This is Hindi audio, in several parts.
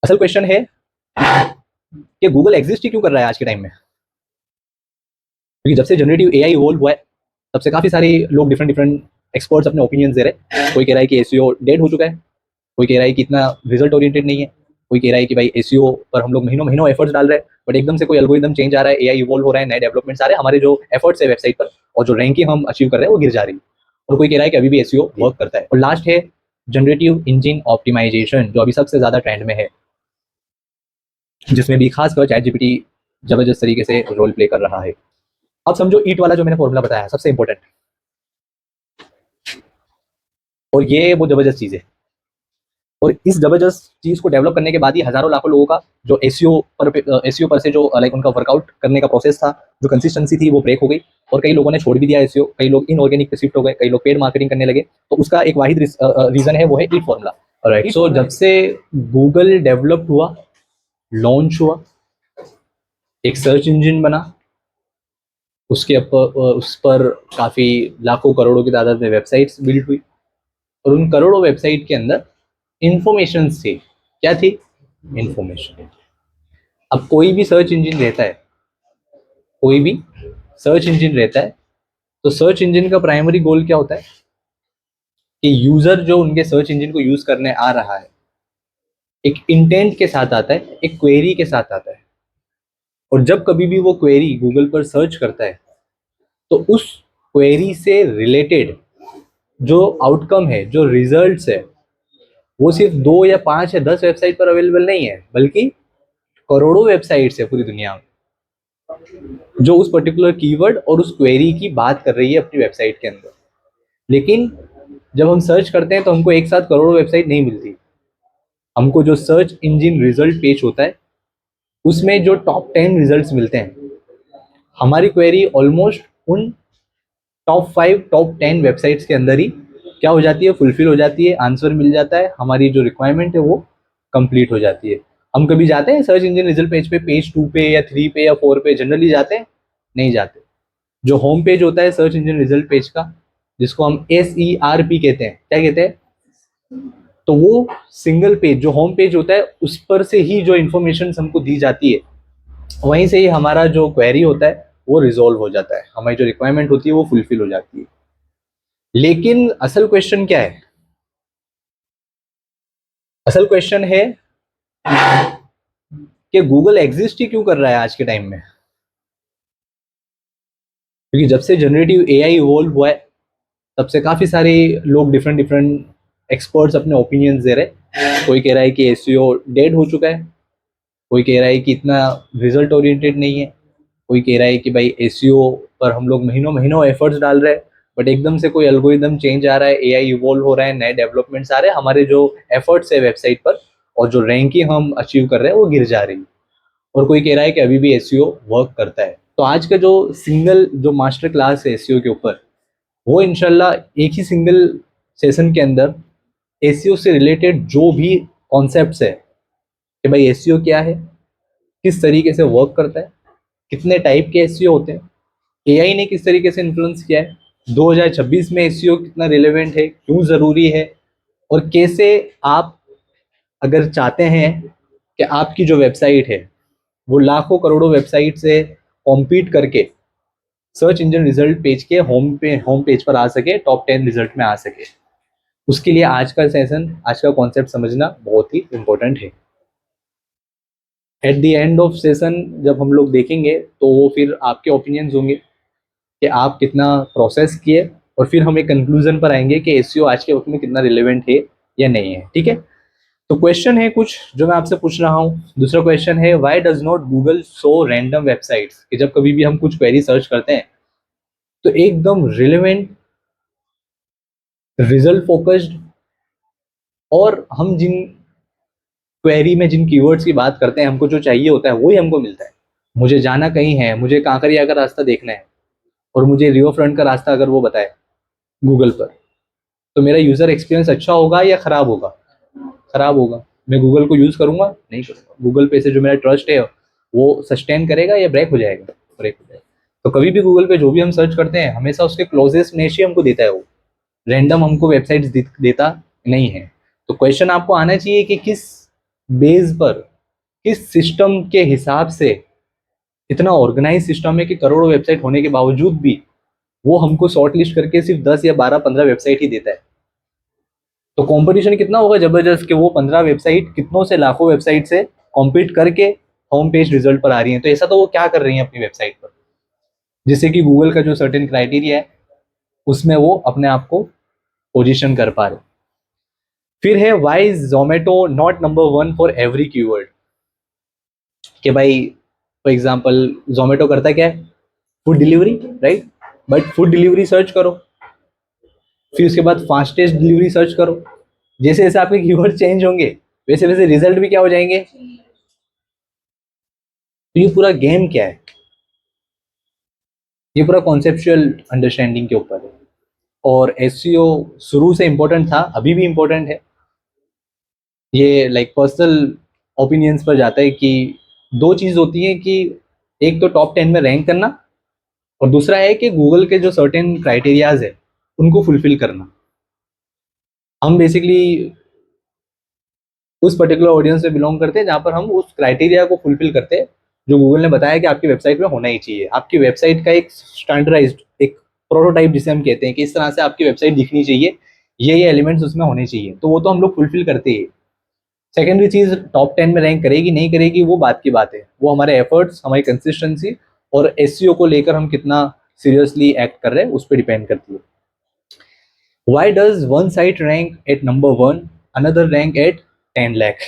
असल क्वेश्चन है कि गूगल एग्जिस्ट ही क्यों कर रहा है आज के टाइम में। क्योंकि जब से जनरेटिव एआई इवॉल्व हुआ है तब से काफी सारे लोग डिफरेंट डिफरेंट एक्सपर्ट्स अपने ओपिनियंस दे रहे हैं। कोई कह रहा है कि एसईओ डेड हो चुका है, कोई कह रहा है कि इतना रिजल्ट ओरिएंटेड नहीं है, कोई कह रहा है कि भाई एसईओ पर हम लोग महीनों महीनों एफर्ट्स डाल रहे हैं बट एकदम से कोई एल्गोरिदम चेंज आ रहा है, एआई इवॉल्व हो रहा है, नए डेवलपमेंट्स आ रहे हैं, हमारे जो एफर्ट्स है वेबसाइट पर और जो रैंकिंग हम अचीव कर रहे हैं वो गिर जा रही है। और कोई कह रहा है कि अभी भी एसईओ वर्क करता है। और लास्ट है जनरेटिव इंजन ऑप्टिमाइजेशन, जो अभी सबसे ज्यादा ट्रेंड में है, जिसमें भी खासकर चैट जीपीटी जबरदस्त तरीके से रोल प्ले कर रहा है। अब समझो ईट वाला जो मैंने फॉर्मूला बताया है सबसे इंपॉर्टेंट, और ये वो जबरदस्त चीज है। और इस जबरदस्त चीज को डेवलप करने के बाद ही हजारों लाखों लोगों का जो एसईओ पर से जो लाइक उनका वर्कआउट करने का प्रोसेस था, जो कंसिस्टेंसी थी वो ब्रेक हो गई और कई लोगों ने छोड़ भी दिया एसईओ, कई लोग इनऑर्गेनिक पे शिफ्ट हो गए, कई लोग पेड मार्केटिंग करने लगे। तो उसका एक वाहिद रीजन है, वो है ईट फॉर्मूला। राइट, सो जब से गूगल डेवलप्ड हुआ, लॉन्च हुआ, एक सर्च इंजन बना, उसके उस पर काफी लाखों करोड़ों की तादाद में वेबसाइट्स बिल्ड हुई और उन करोड़ों वेबसाइट के अंदर इंफॉर्मेशन थी। क्या थी? इंफॉर्मेशन। अब कोई भी सर्च इंजन रहता है, कोई भी सर्च इंजन रहता है, तो सर्च इंजन का प्राइमरी गोल क्या होता है कि यूजर जो उनके सर्च इंजन को यूज करने आ रहा है एक इंटेंट के साथ आता है, एक क्वेरी के साथ आता है। और जब कभी भी वो क्वेरी गूगल पर सर्च करता है तो उस क्वेरी से रिलेटेड जो आउटकम है, जो रिजल्ट्स है, वो सिर्फ 2 या 5 या 10 वेबसाइट पर अवेलेबल नहीं है, बल्कि करोड़ों वेबसाइट्स है पूरी दुनिया में जो उस पर्टिकुलर कीवर्ड और उस क्वेरी की बात कर रही है अपनी वेबसाइट के अंदर। लेकिन जब हम सर्च करते हैं तो हमको एक साथ करोड़ों वेबसाइट नहीं मिलती। हमको जो सर्च इंजन रिजल्ट पेज होता है उसमें जो टॉप 10 रिजल्ट्स मिलते हैं, हमारी क्वेरी ऑलमोस्ट उन टॉप 5 टॉप 10 वेबसाइट्स के अंदर ही क्या हो जाती है, फुलफिल हो जाती है, आंसर मिल जाता है, हमारी जो रिक्वायरमेंट है वो कंप्लीट हो जाती है। हम कभी जाते हैं सर्च इंजन रिजल्ट पेज पे, पेज 2 पे या 3 पे या 4 पे जनरली जाते हैं? नहीं जाते। जो होम पेज होता है सर्च इंजन रिजल्ट पेज का, जिसको हम SERP कहते हैं, क्या कहते हैं, तो वो सिंगल पेज जो होम पेज होता है उस पर से ही जो इन्फॉर्मेशन हमको दी जाती है, वहीं से ही हमारा जो क्वेरी होता है वो रिजोल्व हो जाता है, हमारी जो रिक्वायरमेंट होती है वो फुलफिल हो जाती है। लेकिन असल क्वेश्चन क्या है? असल क्वेश्चन है कि गूगल एग्जिस्ट ही क्यों कर रहा है आज के टाइम में। क्योंकि जब से जनरेटिव एआई इवॉल्व हुआ है तब से काफी सारे लोग डिफरेंट डिफरेंट एक्सपर्ट्स अपने ओपिनियंस दे रहे हैं। कोई कह रहा है कि एसईओ डेड हो चुका है, कोई कह रहा है कि इतना रिजल्ट ओरिएंटेड नहीं है, कोई कह रहा है कि भाई एसईओ पर हम लोग महीनों महीनों एफर्ट्स डाल रहे हैं बट एकदम से कोई एल्गोरिदम चेंज आ रहा है, एआई इवॉल्व हो रहा है, नए डेवलपमेंट्स आ रहे हैं, हमारे जो एफर्ट्स है वेबसाइट पर और जो रैंकिंग हम अचीव कर रहे हैं वो गिर जा रही है। और कोई कह रहा है कि अभी भी एसईओ वर्क करता है। तो आज का जो सिंगल जो मास्टर क्लास है एसईओ के ऊपर, वो इंशाल्लाह एक ही सिंगल सेशन के अंदर एसईओ से रिलेटेड जो भी कॉन्सेप्ट्स है कि भाई एसईओ क्या है, किस तरीके से वर्क करता है, कितने टाइप के एसईओ होते हैं, एआई ने किस तरीके से इन्फ्लुएंस किया है, 2026 में एसईओ कितना रिलेवेंट है, क्यों ज़रूरी है, और कैसे आप अगर चाहते हैं कि आपकी जो वेबसाइट है वो लाखों करोड़ों वेबसाइट से कॉम्पीट करके सर्च इंजन रिजल्ट पेज के होम पेज पर आ सके, टॉप 10 रिजल्ट में आ सके, उसके लिए आज का सेशन, आज का कॉन्सेप्ट समझना बहुत ही इंपॉर्टेंट है। At the end of session जब हम लोग देखेंगे तो वो फिर आपके ओपिनियंस होंगे कि आप कितना प्रोसेस किए, और फिर हम एक कंक्लूजन पर आएंगे कि एसईओ आज के वक्त में कितना रिलेवेंट है या नहीं है। ठीक है, तो क्वेश्चन है कुछ जो मैं आपसे पूछ रहा हूँ। दूसरा क्वेश्चन है, why does not Google show random websites, कि जब कभी भी हम कुछ क्वेरी सर्च करते हैं तो एकदम रिलेवेंट, रिजल्ट फोकस्ड, और हम जिन क्वेरी में जिन कीवर्ड्स की बात करते हैं हमको जो चाहिए होता है वही हमको मिलता है। मुझे जाना कहीं है, मुझे कांकरिया का रास्ता देखना है और मुझे रिवर फ्रंट का रास्ता अगर वो बताए गूगल पर, तो मेरा यूज़र एक्सपीरियंस अच्छा होगा या ख़राब होगा? ख़राब होगा। मैं गूगल को यूज़ करूँगा? नहीं करूँगा। गूगल पे से जो मेरा ट्रस्ट है वो सस्टेन करेगा या ब्रेक हो जाएगा? ब्रेक हो जाएगा। तो कभी भी गूगल पे जो भी हम सर्च करते हैं हमेशा उसके क्लोजेस्ट नेश ही हमको देता है, वो रैंडम हमको वेबसाइट्स देता नहीं है। तो क्वेश्चन आपको आना चाहिए कि किस बेस पर, किस सिस्टम के हिसाब से, इतना ऑर्गेनाइज सिस्टम है कि करोड़ों वेबसाइट होने के बावजूद भी वो हमको शॉर्ट लिस्ट करके सिर्फ 10 या 12-15 वेबसाइट ही देता है। तो कंपटीशन कितना होगा जबरदस्त कि वो 15 वेबसाइट कितनों से लाखों वेबसाइट से कॉम्पीट करके होम पेज रिजल्ट पर आ रही हैं। तो ऐसा तो वो क्या कर रही हैं अपनी वेबसाइट पर, जिससे कि गूगल का जो सर्टेन क्राइटेरिया है उसमें वो अपने आप को पोजीशन कर पा रहे। फिर है why is Zomato not number 1 for every keyword. कि भाई फॉर एग्जाम्पल जोमेटो करता क्या है, food delivery, right. But food delivery search करो, फिर उसके बाद फास्टेस्ट डिलीवरी सर्च करो, जैसे जैसे आपके कीवर्ड चेंज होंगे वैसे वैसे रिजल्ट भी क्या हो जाएंगे। तो ये पूरा गेम क्या है, ये पूरा कॉन्सेप्चुअल अंडरस्टैंडिंग के ऊपर है। और एसईओ शुरू से इंपॉर्टेंट था, अभी भी इंपॉर्टेंट है। ये लाइक पर्सनल ओपिनियंस पर जाता है कि दो चीज़ होती है कि एक तो टॉप 10 में रैंक करना, और दूसरा है कि गूगल के जो सर्टेन क्राइटेरियाज है उनको फुलफिल करना। हम बेसिकली उस पर्टिकुलर ऑडियंस से बिलोंग करते हैं जहाँ पर हम उस क्राइटेरिया को फुलफिल करते हैं जो गूगल ने बताया कि आपकी वेबसाइट में होना ही चाहिए। आपकी वेबसाइट का एक स्टैंडर्डाइज्ड एक प्रोटोटाइप जिसे हम कहते हैं कि इस तरह से आपकी वेबसाइट दिखनी चाहिए, ये एलिमेंट्स उसमें होने चाहिए, तो वो तो हम लोग फुलफिल करते हैं। सेकेंडरी चीज टॉप 10 में रैंक करेगी नहीं करेगी वो बात की बात है, वो हमारे एफर्ट्स, हमारी कंसिस्टेंसी और एसईओ को लेकर हम कितना सीरियसली एक्ट कर रहे हैं उस पर डिपेंड करती है। Why does one site rank at number 1, another rank at 10 lakh?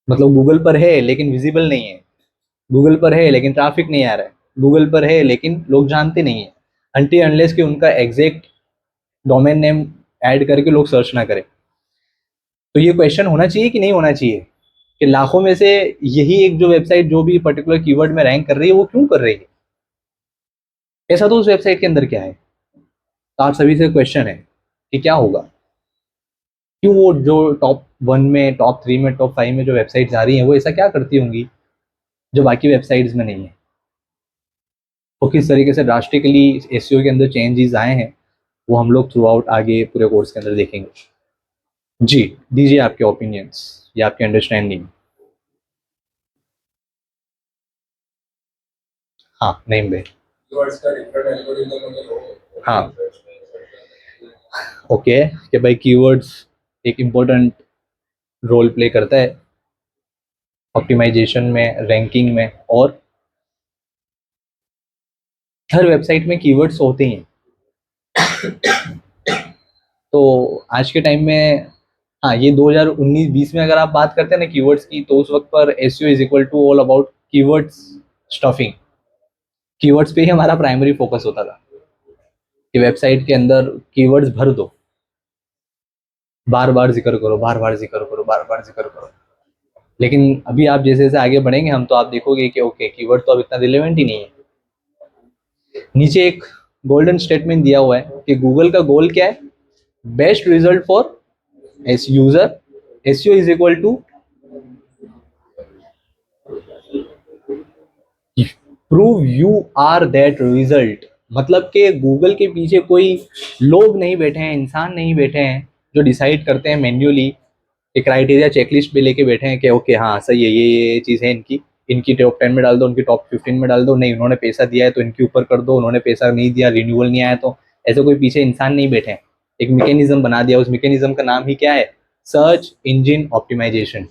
मतलब गूगल पर है लेकिन विजिबल नहीं है, गूगल पर है लेकिन ट्रैफिक नहीं आ रहा है, गूगल पर है लेकिन लोग जानते नहीं है, अनटिल अनलेस कि उनका एग्जैक्ट डोमेन नेम ऐड करके लोग सर्च ना करें। तो ये क्वेश्चन होना चाहिए कि नहीं होना चाहिए कि लाखों में से यही एक जो वेबसाइट जो भी पर्टिकुलर कीवर्ड में रैंक कर रही है वो क्यों कर रही है, ऐसा तो उस वेबसाइट के अंदर क्या है। तो आप सभी से क्वेश्चन है कि क्या होगा, क्यों वो जो टॉप 1 में, टॉप 3 में, टॉप 5 में जो वेबसाइट्स आ रही हैं वो ऐसा क्या करती होंगी जो बाकी वेबसाइट्स में नहीं है। तो किस तरीके से ड्रास्टिकली एसईओ के अंदर चेंजेस आए हैं वो हम लोग थ्रू आउट आगे पूरे कोर्स के अंदर देखेंगे। जी, दीजिए आपके ओपिनियंस या आपकी अंडरस्टैंडिंग। हाँ, नेम भाई। हाँ, ओके कि भाई कीवर्ड्स एक इम्पोर्टेंट रोल प्ले करता है ऑप्टिमाइजेशन में, रैंकिंग में, और हर वेबसाइट में कीवर्ड्स होते हैं। तो आज के टाइम में, हाँ, ये 2019-20 में अगर आप बात करते हैं ना कीवर्ड्स की, तो उस वक्त पर SEO is equal to all about keywords stuffing. Keywords पे ही हमारा प्राइमरी फोकस होता था कि वेबसाइट के अंदर कीवर्ड्स भर दो, बार बार जिक्र करो, बार बार जिक्र करो, बार बार जिक्र करो। लेकिन अभी आप जैसे जैसे आगे बढ़ेंगे हम, तो आप देखोगे कि ओके कीवर्ड तो अब इतना रिलेवेंट ही नहीं है। नीचे एक गोल्डन स्टेटमेंट दिया हुआ है कि गूगल का गोल क्या है, best result for as user, SEO is equal to prove you are that result. मतलब कि गूगल के पीछे कोई लोग नहीं बैठे हैं, इंसान नहीं बैठे हैं जो डिसाइड करते हैं मैन्युअली, एक क्राइटेरिया चेकलिस्ट पे लेके बैठे हैं कि ओके हाँ सही है, ये चीज़ है इनकी, इनकी टॉप 10 में डाल दो, उनकी टॉप 15 में डाल दो, नहीं उन्होंने पैसा दिया है तो इनके ऊपर कर दो, उन्होंने पैसा नहीं दिया, रिन्यूअल नहीं आया तो। ऐसे कोई पीछे इंसान नहीं बैठे हैं, एक मैकेनिज्म बना दिया, उस मैकेनिज्म का नाम ही क्या है, सर्च इंजन ऑप्टिमाइजेशन।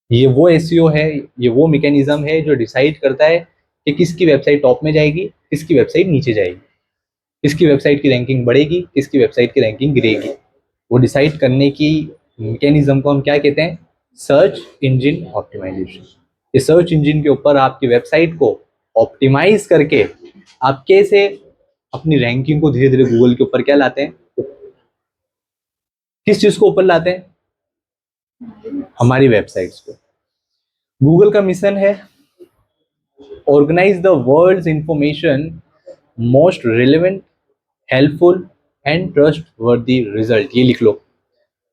ये वो एसईओ है, ये वो मैकेनिज्म है जो डिसाइड करता है कि किसकी वेबसाइट टॉप में जाएगी, किसकी वेबसाइट नीचे जाएगी, किसकी वेबसाइट की रैंकिंग बढ़ेगी, किसकी वेबसाइट की रैंकिंग गिरेगी। वो डिसाइड करने की मैकेनिज्म को हम क्या कहते हैं, सर्च इंजन ऑप्टिमाइजेशन। ये सर्च इंजन के ऊपर आपकी वेबसाइट को ऑप्टिमाइज करके आप कैसे अपनी रैंकिंग को धीरे धीरे गूगल के ऊपर क्या लाते हैं, किस चीज को ऊपर लाते हैं, हमारी वेबसाइट्स को। गूगल का मिशन है organise the world's information most relevant, helpful and trustworthy result. ये लिख लो,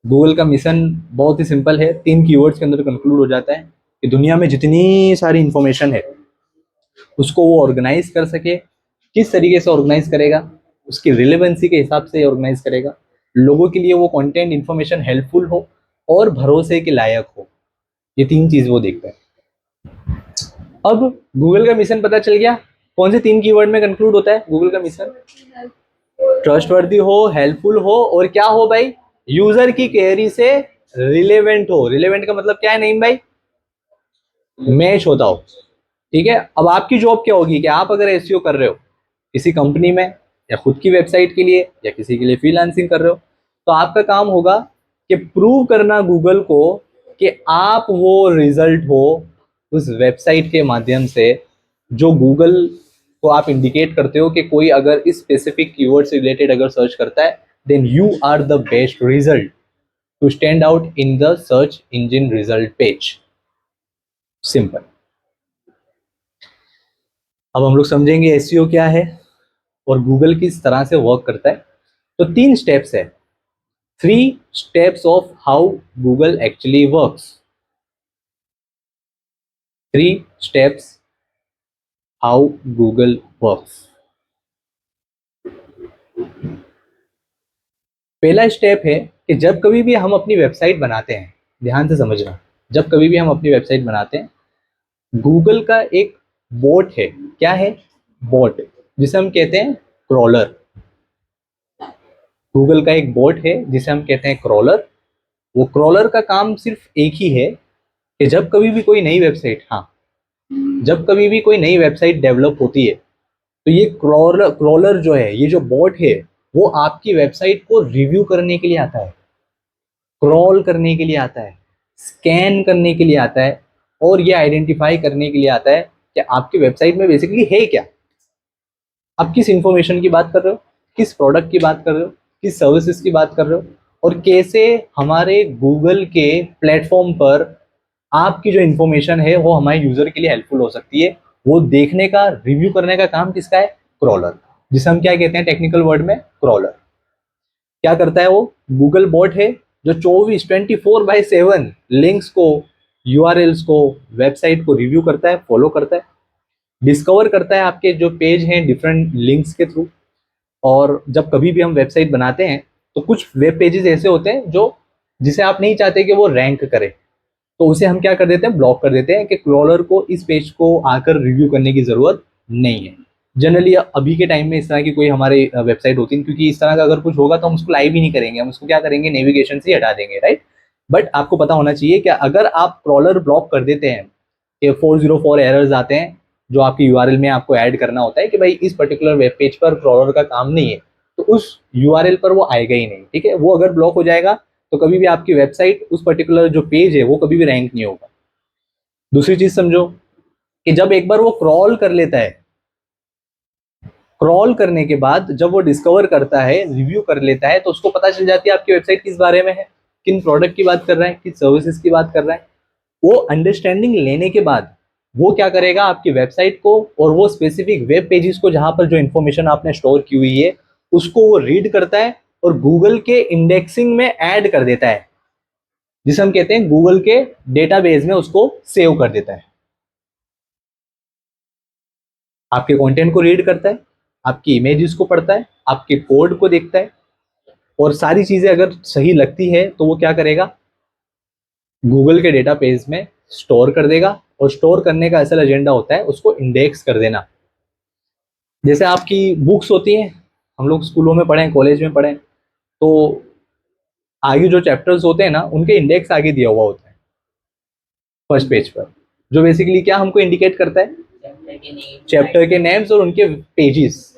गूगल का मिशन बहुत ही सिंपल है, 3 कीवर्ड्स के अंदर कंक्लूड हो जाता है कि दुनिया में जितनी सारी इंफॉर्मेशन है उसको वो ऑर्गेनाइज कर सके। किस तरीके से ऑर्गेनाइज करेगा, उसकी रिलेवेंसी के हिसाब से ऑर्गेनाइज करेगा, लोगों के लिए वो कंटेंट इंफॉर्मेशन हेल्पफुल हो, और भरोसे के लायक हो। ये 3 चीज वो देखता है। अब गूगल का मिशन पता चल गया, कौन से 3 कीवर्ड में कंक्लूड होता है गूगल का मिशन? ट्रस्टवर्दी हो, हेल्पफुल हो, और क्या हो भाई? यूजर की क्वेरी से रिलेवेंट हो। रिलेवेंट का मतलब क्या है नहीं भाई? मैच होता हो। ठीक है, अब आपकी जॉब क्या होगी कि आप अगर एसईओ कर रहे हो किसी कंपनी में, या खुद की वेबसाइट के लिए, या किसी के लिए फ्रीलांसिंग कर रहे हो, तो आपका काम होगा कि प्रूव करना गूगल को कि आप वो रिजल्ट हो उस वेबसाइट के माध्यम से जो गूगल को आप इंडिकेट करते हो कि कोई अगर इस स्पेसिफिक कीवर्ड से रिलेटेड अगर सर्च करता है, then you are the best result to stand out in the search engine result page. Simple. अब हम लोग समझेंगे एसईओ क्या है और गूगल किस तरह से वर्क करता है। तो 3 स्टेप्स है, 3 steps of how Google actually works. 3 steps how Google works. पहला स्टेप है कि जब कभी भी हम अपनी वेबसाइट बनाते हैं, ध्यान से समझना, जब कभी भी हम अपनी वेबसाइट बनाते हैं, गूगल का एक बोट है। क्या है? बोट, जिसे हम कहते हैं क्रॉलर। गूगल का एक बोट है जिसे हम कहते हैं क्रॉलर। वो क्रॉलर का काम सिर्फ एक ही है कि जब कभी भी कोई नई वेबसाइट, हाँ, जब कभी भी कोई नई वेबसाइट डेवलप होती है, तो ये क्रॉलर जो है, ये जो बॉट है, वो आपकी वेबसाइट को रिव्यू करने के लिए आता है, क्रॉल करने के लिए आता है, स्कैन करने के लिए आता है, और ये आइडेंटिफाई करने के लिए आता है कि आपकी वेबसाइट में बेसिकली है क्या। आप किस इंफॉर्मेशन की बात कर रहे हो, किस प्रोडक्ट की बात कर रहे हो, किस सर्विसेज की बात कर रहे हो, और कैसे हमारे गूगल के प्लेटफॉर्म पर आपकी जो इंफॉर्मेशन है वो हमारे यूजर के लिए हेल्पफुल हो सकती है। वो देखने का, रिव्यू करने का काम किसका है? क्रॉलर, जिसे हम क्या कहते हैं टेक्निकल वर्ड में? क्रॉलर। क्या करता है वो? गूगल बॉट है जो 24/7 लिंक्स को, यूआरएल्स को, वेबसाइट को रिव्यू करता है, फॉलो करता है, डिस्कवर करता है आपके जो पेज हैं डिफरेंट लिंक्स के थ्रू। और जब कभी भी हम वेबसाइट बनाते हैं तो कुछ वेब पेजेस ऐसे होते हैं जो, जिसे आप नहीं चाहते कि वो रैंक करे, तो उसे हम क्या कर देते हैं? ब्लॉक कर देते हैं कि क्रॉलर को इस पेज को आकर रिव्यू करने की जरूरत नहीं है। जनरली अभी के टाइम में इस तरह की कोई हमारी वेबसाइट होती है, क्योंकि इस तरह का अगर कुछ होगा तो हम उसको लाइव ही नहीं करेंगे, हम उसको क्या करेंगे? नेविगेशन से हटा देंगे, राइट। बट आपको पता होना चाहिए कि अगर आप क्रॉलर ब्लॉक कर देते हैं कि 404 एरर्स आते हैं जो आपकी यूआरएल में आपको ऐड करना होता है कि भाई इस पर्टिकुलर वेब पेज पर क्रॉलर का काम नहीं है, तो उस यूआरएल पर वो आएगा ही नहीं। ठीक है, वो अगर ब्लॉक हो जाएगा तो कभी भी आपकी वेबसाइट, उस पर्टिकुलर जो पेज है, वो कभी भी रैंक नहीं होगा। दूसरी चीज समझो कि जब एक बार वो क्रॉल कर लेता है, क्रॉल करने के बाद जब वो डिस्कवर करता है, रिव्यू कर लेता है, तो उसको पता चल जाती है आपकी वेबसाइट किस बारे में है, किन प्रोडक्ट की बात कर रहा है, किस सर्विसेज की बात कर रहा है। वो अंडरस्टैंडिंग लेने के बाद वो क्या करेगा? आपकी वेबसाइट को और वो स्पेसिफिक वेब पेजेस को, जहां पर जो इंफॉर्मेशन आपने स्टोर की हुई है, उसको वो रीड करता है और गूगल के इंडेक्सिंग में ऐड कर देता है, जिसे हम कहते हैं गूगल के डेटाबेस में उसको सेव कर देता है। आपके कंटेंट को रीड करता है, आपकी इमेजेस को पढ़ता है, आपके कोड को देखता है, और सारी चीजें अगर सही लगती है तो वो क्या करेगा? गूगल के डेटाबेस में स्टोर कर देगा। और स्टोर करने का असल एजेंडा होता है उसको इंडेक्स कर देना। जैसे आपकी बुक्स होती हैं, हम लोग स्कूलों में पढ़ें, कॉलेज में पढ़ें, तो आगे जो चैप्टर्स होते हैं ना, उनके इंडेक्स आगे दिया हुआ होता है फर्स्ट पेज पर, जो बेसिकली क्या हमको इंडिकेट करता है? चैप्टर के नेम्स और उनके पेजेस।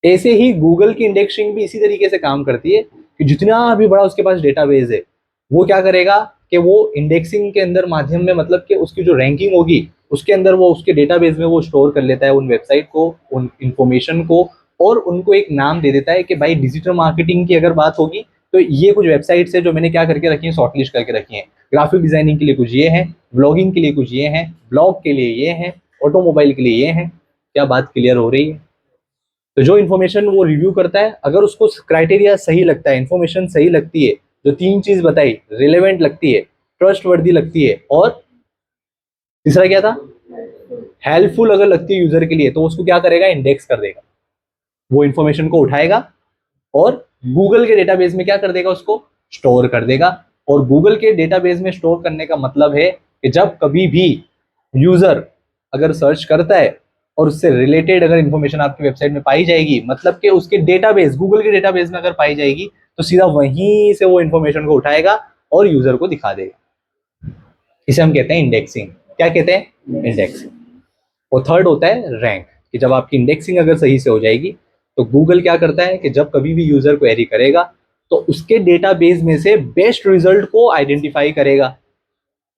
ऐसे ही गूगल की इंडेक्सिंग भी इसी तरीके से काम करती है कि जितना भी बड़ा उसके पास डेटाबेस है, वो क्या करेगा कि वो इंडेक्सिंग के अंदर माध्यम में, मतलब कि उसकी जो रैंकिंग होगी उसके अंदर, वो उसके डेटाबेस में वो स्टोर कर लेता है उन वेबसाइट को, उन इंफॉर्मेशन को, और उनको एक नाम दे देता है कि भाई डिजिटल मार्केटिंग की अगर बात होगी तो ये कुछ वेबसाइट्स है जो मैंने क्या करके रखी है? शॉर्टलिस्ट करके रखी है। ग्राफिक डिजाइनिंग के लिए कुछ ये है, ब्लॉगिंग के लिए कुछ ये है, ब्लॉग के लिए ये है, ऑटोमोबाइल के लिए ये है। क्या बात क्लियर हो रही है? तो जो इन्फॉर्मेशन वो रिव्यू करता है, अगर उसको क्राइटेरिया सही लगता है, इन्फॉर्मेशन सही लगती है, जो 3 चीज बताई, रिलेवेंट लगती है, ट्रस्ट वर्दी लगती है, और तीसरा क्या था? हेल्पफुल अगर लगती है यूजर के लिए, तो उसको क्या करेगा? इंडेक्स कर देगा। वो इन्फॉर्मेशन को उठाएगा और गूगल के डेटाबेस में क्या कर देगा? उसको स्टोर कर देगा। और गूगल के डेटाबेस में स्टोर करने का मतलब है कि जब कभी भी यूजर अगर सर्च करता है और उससे रिलेटेड अगर इंफॉर्मेशन आपकी वेबसाइट में पाई जाएगी, मतलब कि उसके डेटाबेस, गूगल के डेटाबेस में अगर पाई जाएगी, तो सीधा वहीं से वो इंफॉर्मेशन को उठाएगा और यूजर को दिखा देगा। इसे हम कहते हैं इंडेक्सिंग। क्या कहते हैं? इंडेक्सिंग। और थर्ड होता है रैंक, कि जब आपकी इंडेक्सिंग अगर सही से हो जाएगी तो गूगल क्या करता है कि जब कभी भी यूजर क्वेरी करेगा तो उसके डेटाबेस में से बेस्ट रिजल्ट को आइडेंटिफाई करेगा,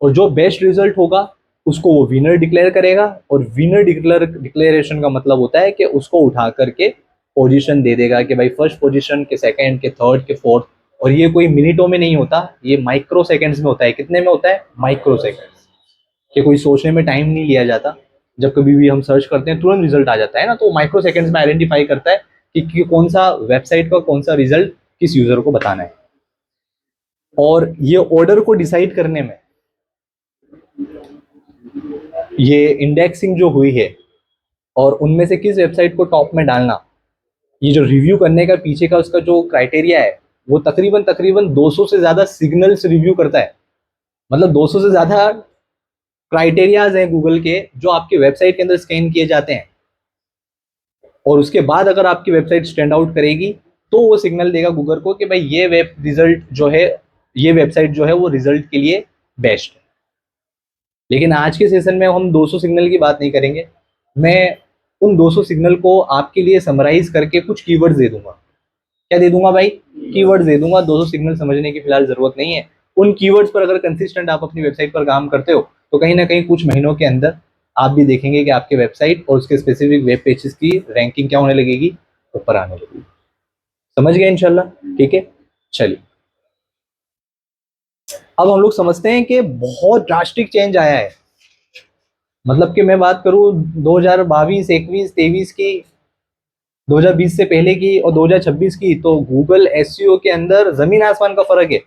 और जो बेस्ट रिजल्ट होगा उसको वो विनर डिक्लेयर करेगा, और विनर डिक्लेरेशन का मतलब होता है कि उसको उठा करके पोजीशन दे देगा कि भाई फर्स्ट पोजीशन के, सेकंड के, थर्ड के, फोर्थ। और ये कोई मिनटों में नहीं होता, ये माइक्रो सेकेंड्स में होता है। कितने में होता है? Micro seconds. कि कोई सोचने में टाइम नहीं लिया जाता, जब कभी भी हम सर्च करते हैं तुरंत रिजल्ट आ जाता है ना, तो माइक्रो सेकेंड्स में आइडेंटिफाई करता है कि कौन सा वेबसाइट का कौन सा रिजल्ट किस यूजर को बताना है। और ये ऑर्डर को डिसाइड करने में ये इंडेक्सिंग जो हुई है और उनमें से किस वेबसाइट को टॉप में डालना, ये जो रिव्यू करने का पीछे का उसका जो क्राइटेरिया है, वो तकरीबन तकरीबन 200 से ज्यादा सिग्नल्स रिव्यू करता है। मतलब 200 से ज्यादा क्राइटेरियाज हैं गूगल के जो आपके वेबसाइट के अंदर स्कैन किए जाते हैं, और उसके बाद अगर आपकी वेबसाइट स्टैंड आउट करेगी तो वो सिग्नल देगा गूगल को कि भाई ये वेब रिजल्ट जो है, ये वेबसाइट जो है वो रिजल्ट के लिए बेस्ट है। लेकिन आज के सेशन में हम 200 सिग्नल की बात नहीं करेंगे। मैं उन 200 सिग्नल को आपके लिए समराइज करके कुछ कीवर्ड्स दे दूंगा। क्या दे दूंगा भाई? कीवर्ड्स दे दूंगा। 200 सिग्नल समझने की फिलहाल जरूरत नहीं है। उन कीवर्ड्स पर अगर कंसिस्टेंट आप अपनी वेबसाइट पर काम करते हो तो कहीं ना कहीं कुछ महीनों के अंदर आप भी देखेंगे कि आपके वेबसाइट और उसके स्पेसिफिक वेब पेजेस की रैंकिंग क्या होने लगेगी? ऊपर आने लगेगी। समझ गए इंशाल्लाह? ठीक है, चलिए अब हम लोग समझते हैं कि बहुत ड्रास्टिक चेंज आया है। मतलब कि मैं बात करूं 2022, 21, 23 की, 2020 से पहले की और 2026 की, तो गूगल एसईओ के अंदर जमीन आसमान का फर्क है।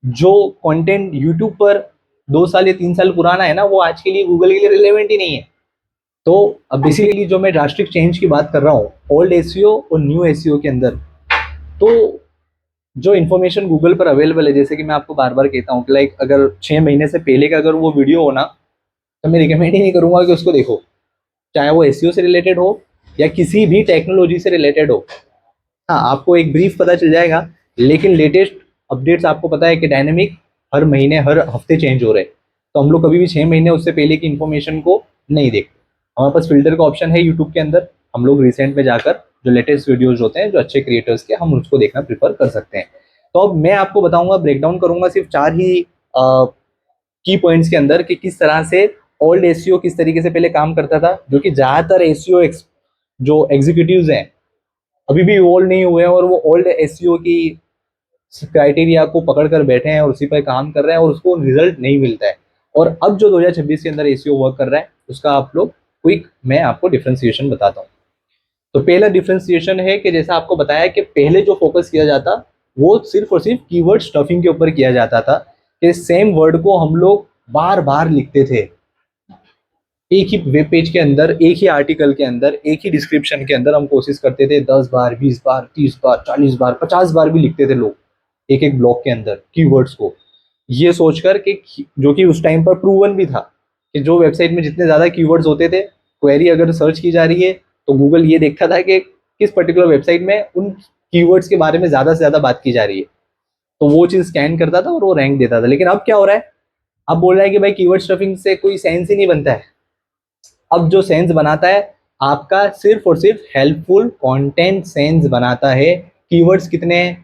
जो कंटेंट यूट्यूब पर 2 साल या 3 साल पुराना है ना, वो आज के लिए गूगल के लिए रिलेवेंट ही नहीं है। तो अब बेसिकली जो मैं ड्रास्टिक चेंज की बात कर रहा हूँ ओल्ड एसईओ और न्यू एसईओ के अंदर, तो जो इन्फॉर्मेशन गूगल पर अवेलेबल है, जैसे कि मैं आपको बार बार कहता हूँ कि लाइक अगर 6 महीने से पहले का अगर वो वीडियो हो ना, तो मैं रिकमेंड ही नहीं करूंगा कि उसको देखो, चाहे वो एसईओ से रिलेटेड हो या किसी भी टेक्नोलॉजी से रिलेटेड हो। हाँ, आपको एक ब्रीफ पता चल जाएगा, लेकिन लेटेस्ट अपडेट्स आपको पता है कि डायनेमिक हर महीने हर हफ्ते चेंज हो रहे हैं। तो हम लोग कभी भी 6 महीने उससे पहले की इन्फॉर्मेशन को नहीं देखते। हमारे पास फिल्टर का ऑप्शन है यूट्यूब के अंदर, हम लोग रिसेंट में जाकर जो लेटेस्ट वीडियोज होते हैं जो अच्छे क्रिएटर्स के, हम उसको देखना प्रीफर कर सकते हैं। तो अब मैं आपको बताऊंगा, ब्रेकडाउन करूंगा सिर्फ 4 ही की पॉइंट्स के अंदर कि किस तरह से ओल्ड एसईओ किस तरीके से पहले काम करता था, जो कि ज्यादातर एसईओ जो एग्जीक्यूटिव्स हैं अभी भी इवॉल्व नहीं हुए हैं, और वो ओल्ड एसईओ की क्राइटेरिया को पकड़ कर बैठे हैं और उसी पर काम कर रहे हैं और उसको रिजल्ट नहीं मिलता है। और अब जो 2026 के अंदर एसईओ वर्क कर रहा है उसका आप लोग क्विक मैं आपको डिफ्रेंसिएशन बताता हूँ। तो पहला डिफ्रेंसिएशन है कि जैसा आपको बताया कि पहले जो फोकस किया जाता वो सिर्फ और सिर्फ कीवर्ड स्टफिंग के ऊपर किया जाता था, कि सेम वर्ड को हम लोग बार बार लिखते थे एक ही वेब पेज के अंदर, एक ही आर्टिकल के अंदर, एक ही डिस्क्रिप्शन के अंदर। हम कोशिश करते थे 10 बार, 20 बार, 30 बार, 40 बार, 50 बार भी लिखते थे लोग एक एक ब्लॉक के अंदर कीवर्ड्स को, ये सोचकर कि जो कि उस टाइम पर प्रूवन भी था कि जो वेबसाइट में जितने ज्यादा कीवर्ड्स होते थे, क्वेरी अगर सर्च की जा रही है तो गूगल ये देखता था कि किस पर्टिकुलर वेबसाइट में उन कीवर्ड्स के बारे में ज्यादा से ज्यादा बात की जा रही है, तो वो चीज स्कैन करता था और वो रैंक देता था। लेकिन अब क्या हो रहा है? अब बोल रहा है कि भाई कीवर्ड स्टफिंग से कोई सेंस ही नहीं बनता है। अब जो सेंस बनाता है आपका सिर्फ और सिर्फ हेल्पफुल कंटेंट सेंस बनाता है, कीवर्ड्स कितने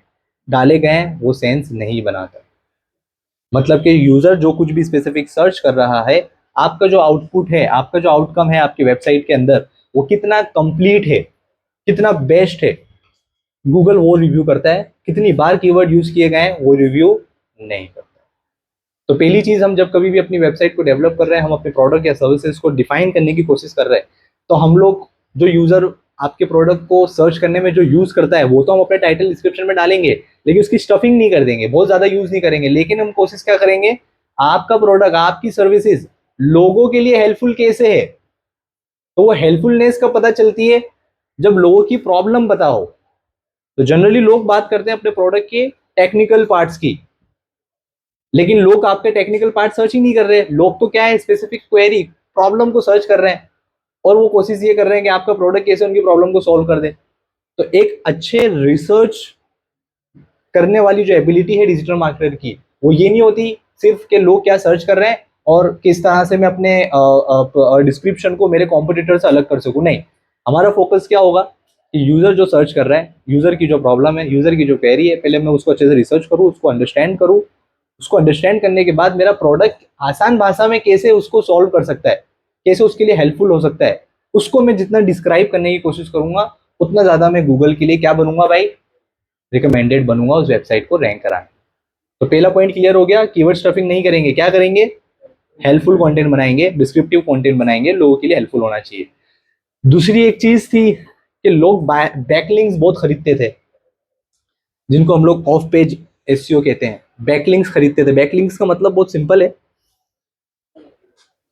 डाले गए हैं वो सेंस नहीं बनाता। मतलब कि यूजर जो कुछ भी स्पेसिफिक सर्च कर रहा है, आपका जो आउटपुट है, आपका जो आउटकम है आपकी वेबसाइट के अंदर, वो कितना कंप्लीट है, कितना बेस्ट है, गूगल वो रिव्यू करता है। कितनी बार कीवर्ड यूज किए गए हैं वो रिव्यू नहीं करता। तो पहली चीज, हम जब कभी भी अपनी वेबसाइट को डेवलप कर रहे हैं, हम अपने प्रोडक्ट या सर्विसेज को डिफाइन करने की कोशिश कर रहे हैं, तो हम लोग जो यूजर आपके प्रोडक्ट को सर्च करने में जो यूज करता है वो तो हम अपने टाइटल डिस्क्रिप्शन में डालेंगे, लेकिन उसकी स्टफिंग नहीं कर देंगे, बहुत ज्यादा यूज नहीं करेंगे। लेकिन हम कोशिश क्या करेंगे, आपका प्रोडक्ट, आपकी सर्विसेज लोगों के लिए हेल्पफुल कैसे है, तो वो हेल्पफुलनेस कब पता चलती है? जब लोगों की प्रॉब्लम पता हो। तो जनरली लोग बात करते हैं अपने प्रोडक्ट के टेक्निकल पार्ट्स की, लेकिन लोग आपके टेक्निकल पार्ट सर्च ही नहीं कर रहे हैं। लोग तो क्या है, स्पेसिफिक क्वेरी प्रॉब्लम को सर्च कर रहे हैं और वो कोशिश ये कर रहे हैं कि आपका प्रोडक्ट कैसे उनकी प्रॉब्लम को सॉल्व कर दे। तो एक अच्छे रिसर्च करने वाली जो एबिलिटी है डिजिटल मार्केटर की, वो ये नहीं होती सिर्फ कि लोग क्या सर्च कर रहे हैं और किस तरह से मैं अपने डिस्क्रिप्शन को मेरे कॉम्पिटिटर से अलग कर सकूं। नहीं, हमारा फोकस क्या होगा कि यूजर जो सर्च कर रहा है, यूजर की जो प्रॉब्लम है, यूजर की जो क्वेरी है, पहले मैं उसको अच्छे से रिसर्च करूँ, उसको अंडरस्टैंड करूँ। उसको अंडरस्टैंड करने के बाद मेरा प्रोडक्ट आसान भाषा में कैसे उसको सॉल्व कर सकता है, कैसे उसके लिए हेल्पफुल हो सकता है, उसको मैं जितना डिस्क्राइब करने की कोशिश करूंगा, उतना ज्यादा मैं गूगल के लिए क्या बनूंगा भाई, रिकमेंडेड बनूंगा उस वेबसाइट को रैंक कराने। तो पहला पॉइंट क्लियर हो गया, कीवर्ड स्टफिंग नहीं करेंगे, क्या करेंगे, हेल्पफुल कंटेंट बनाएंगे, डिस्क्रिप्टिव कंटेंट बनाएंगे, लोगों के लिए हेल्पफुल होना चाहिए। दूसरी एक चीज थी कि लोग बैकलिंक्स बहुत खरीदते थे, जिनको हम लोग ऑफ पेज एसईओ कहते हैं। बैकलिंक्स खरीदते थे। बैकलिंक्स का मतलब बहुत सिंपल है,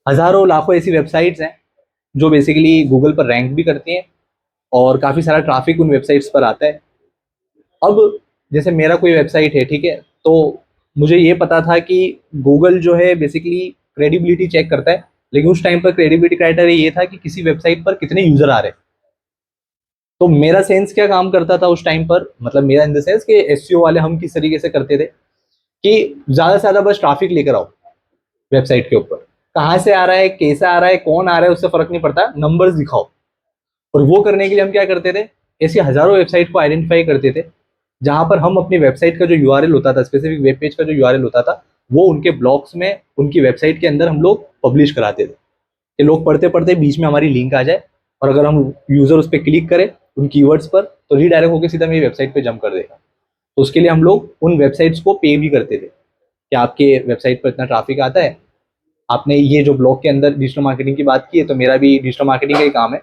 हजारों लाखों ऐसी वेबसाइट्स हैं जो बेसिकली गूगल पर रैंक भी करती हैं और काफी सारा ट्रैफिक उन वेबसाइट्स पर आता है। अब जैसे मेरा कोई वेबसाइट है, ठीक है, तो मुझे ये पता था कि गूगल जो है बेसिकली क्रेडिबिलिटी चेक करता है, लेकिन उस टाइम पर क्रेडिबिलिटी क्राइटेरिया ये था कि किसी वेबसाइट पर कितने यूजर आ रहे हैं। तो मेरा सेंस क्या काम करता था उस टाइम पर, मतलब मेरा इन द सेंस कि एसईओ वाले हम किस तरीके से करते थे कि ज्यादा से ज्यादा बस ट्रैफिक लेकर आओ वेबसाइट के ऊपर। कहाँ से आ रहा है, कैसा आ रहा है, कौन आ रहा है, उससे फर्क नहीं पड़ता, नंबर्स दिखाओ। और वो करने के लिए हम क्या करते थे, ऐसी हजारों वेबसाइट को आइडेंटिफाई करते थे जहां पर हम अपनी वेबसाइट का जो यूआरएल होता था, स्पेसिफिक वेब पेज का जो यूआरएल होता था, वो उनके ब्लॉग्स में, उनकी वेबसाइट के अंदर हम लोग पब्लिश कराते थे कि लोग पढ़ते पढ़ते बीच में हमारी लिंक आ जाए और अगर हम यूजर उस पर क्लिक करें उन कीवर्ड्स पर, तो रीडायरेक्ट होकर सीधा मेरी वेबसाइट पे जंप कर देगा। तो उसके लिए हम लोग उन वेबसाइट्स को पे भी करते थे कि आपके वेबसाइट पर इतना ट्रैफिक आता है, आपने ये जो ब्लॉग के अंदर डिजिटल मार्केटिंग की बात की है, तो मेरा भी डिजिटल मार्केटिंग का ही काम है,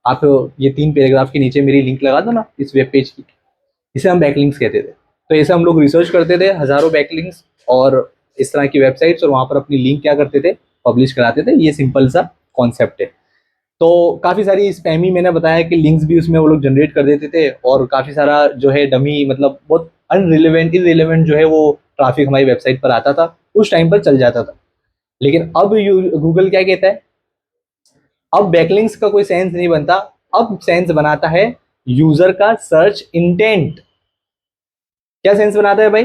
आप ये 3 पैराग्राफ के नीचे मेरी लिंक लगा दो ना इस वेब पेज की। इसे हम बैकलिंक्स कहते थे। तो ऐसे हम लोग रिसर्च करते थे हजारों बैकलिंक्स और इस तरह की वेबसाइट्स, और वहां पर अपनी लिंक क्या करते थे, पब्लिश कराते थे। ये सिंपल सा कॉन्सेप्ट है। तो काफी सारी स्पैमी, मैंने बताया कि लिंक्स भी उसमें वो लोग जनरेट कर देते थे और काफी सारा जो है डमी, मतलब बहुत अनरिलेवेंट इरेलीवेंट जो है वो ट्रैफिक हमारी वेबसाइट पर आता था, उस टाइम पर चल जाता था। लेकिन अब गूगल क्या कहता है, अब बैकलिंक्स का कोई सेंस नहीं बनता, अब सेंस बनाता है यूजर का सर्च इंटेंट। क्या सेंस बनाता है भाई?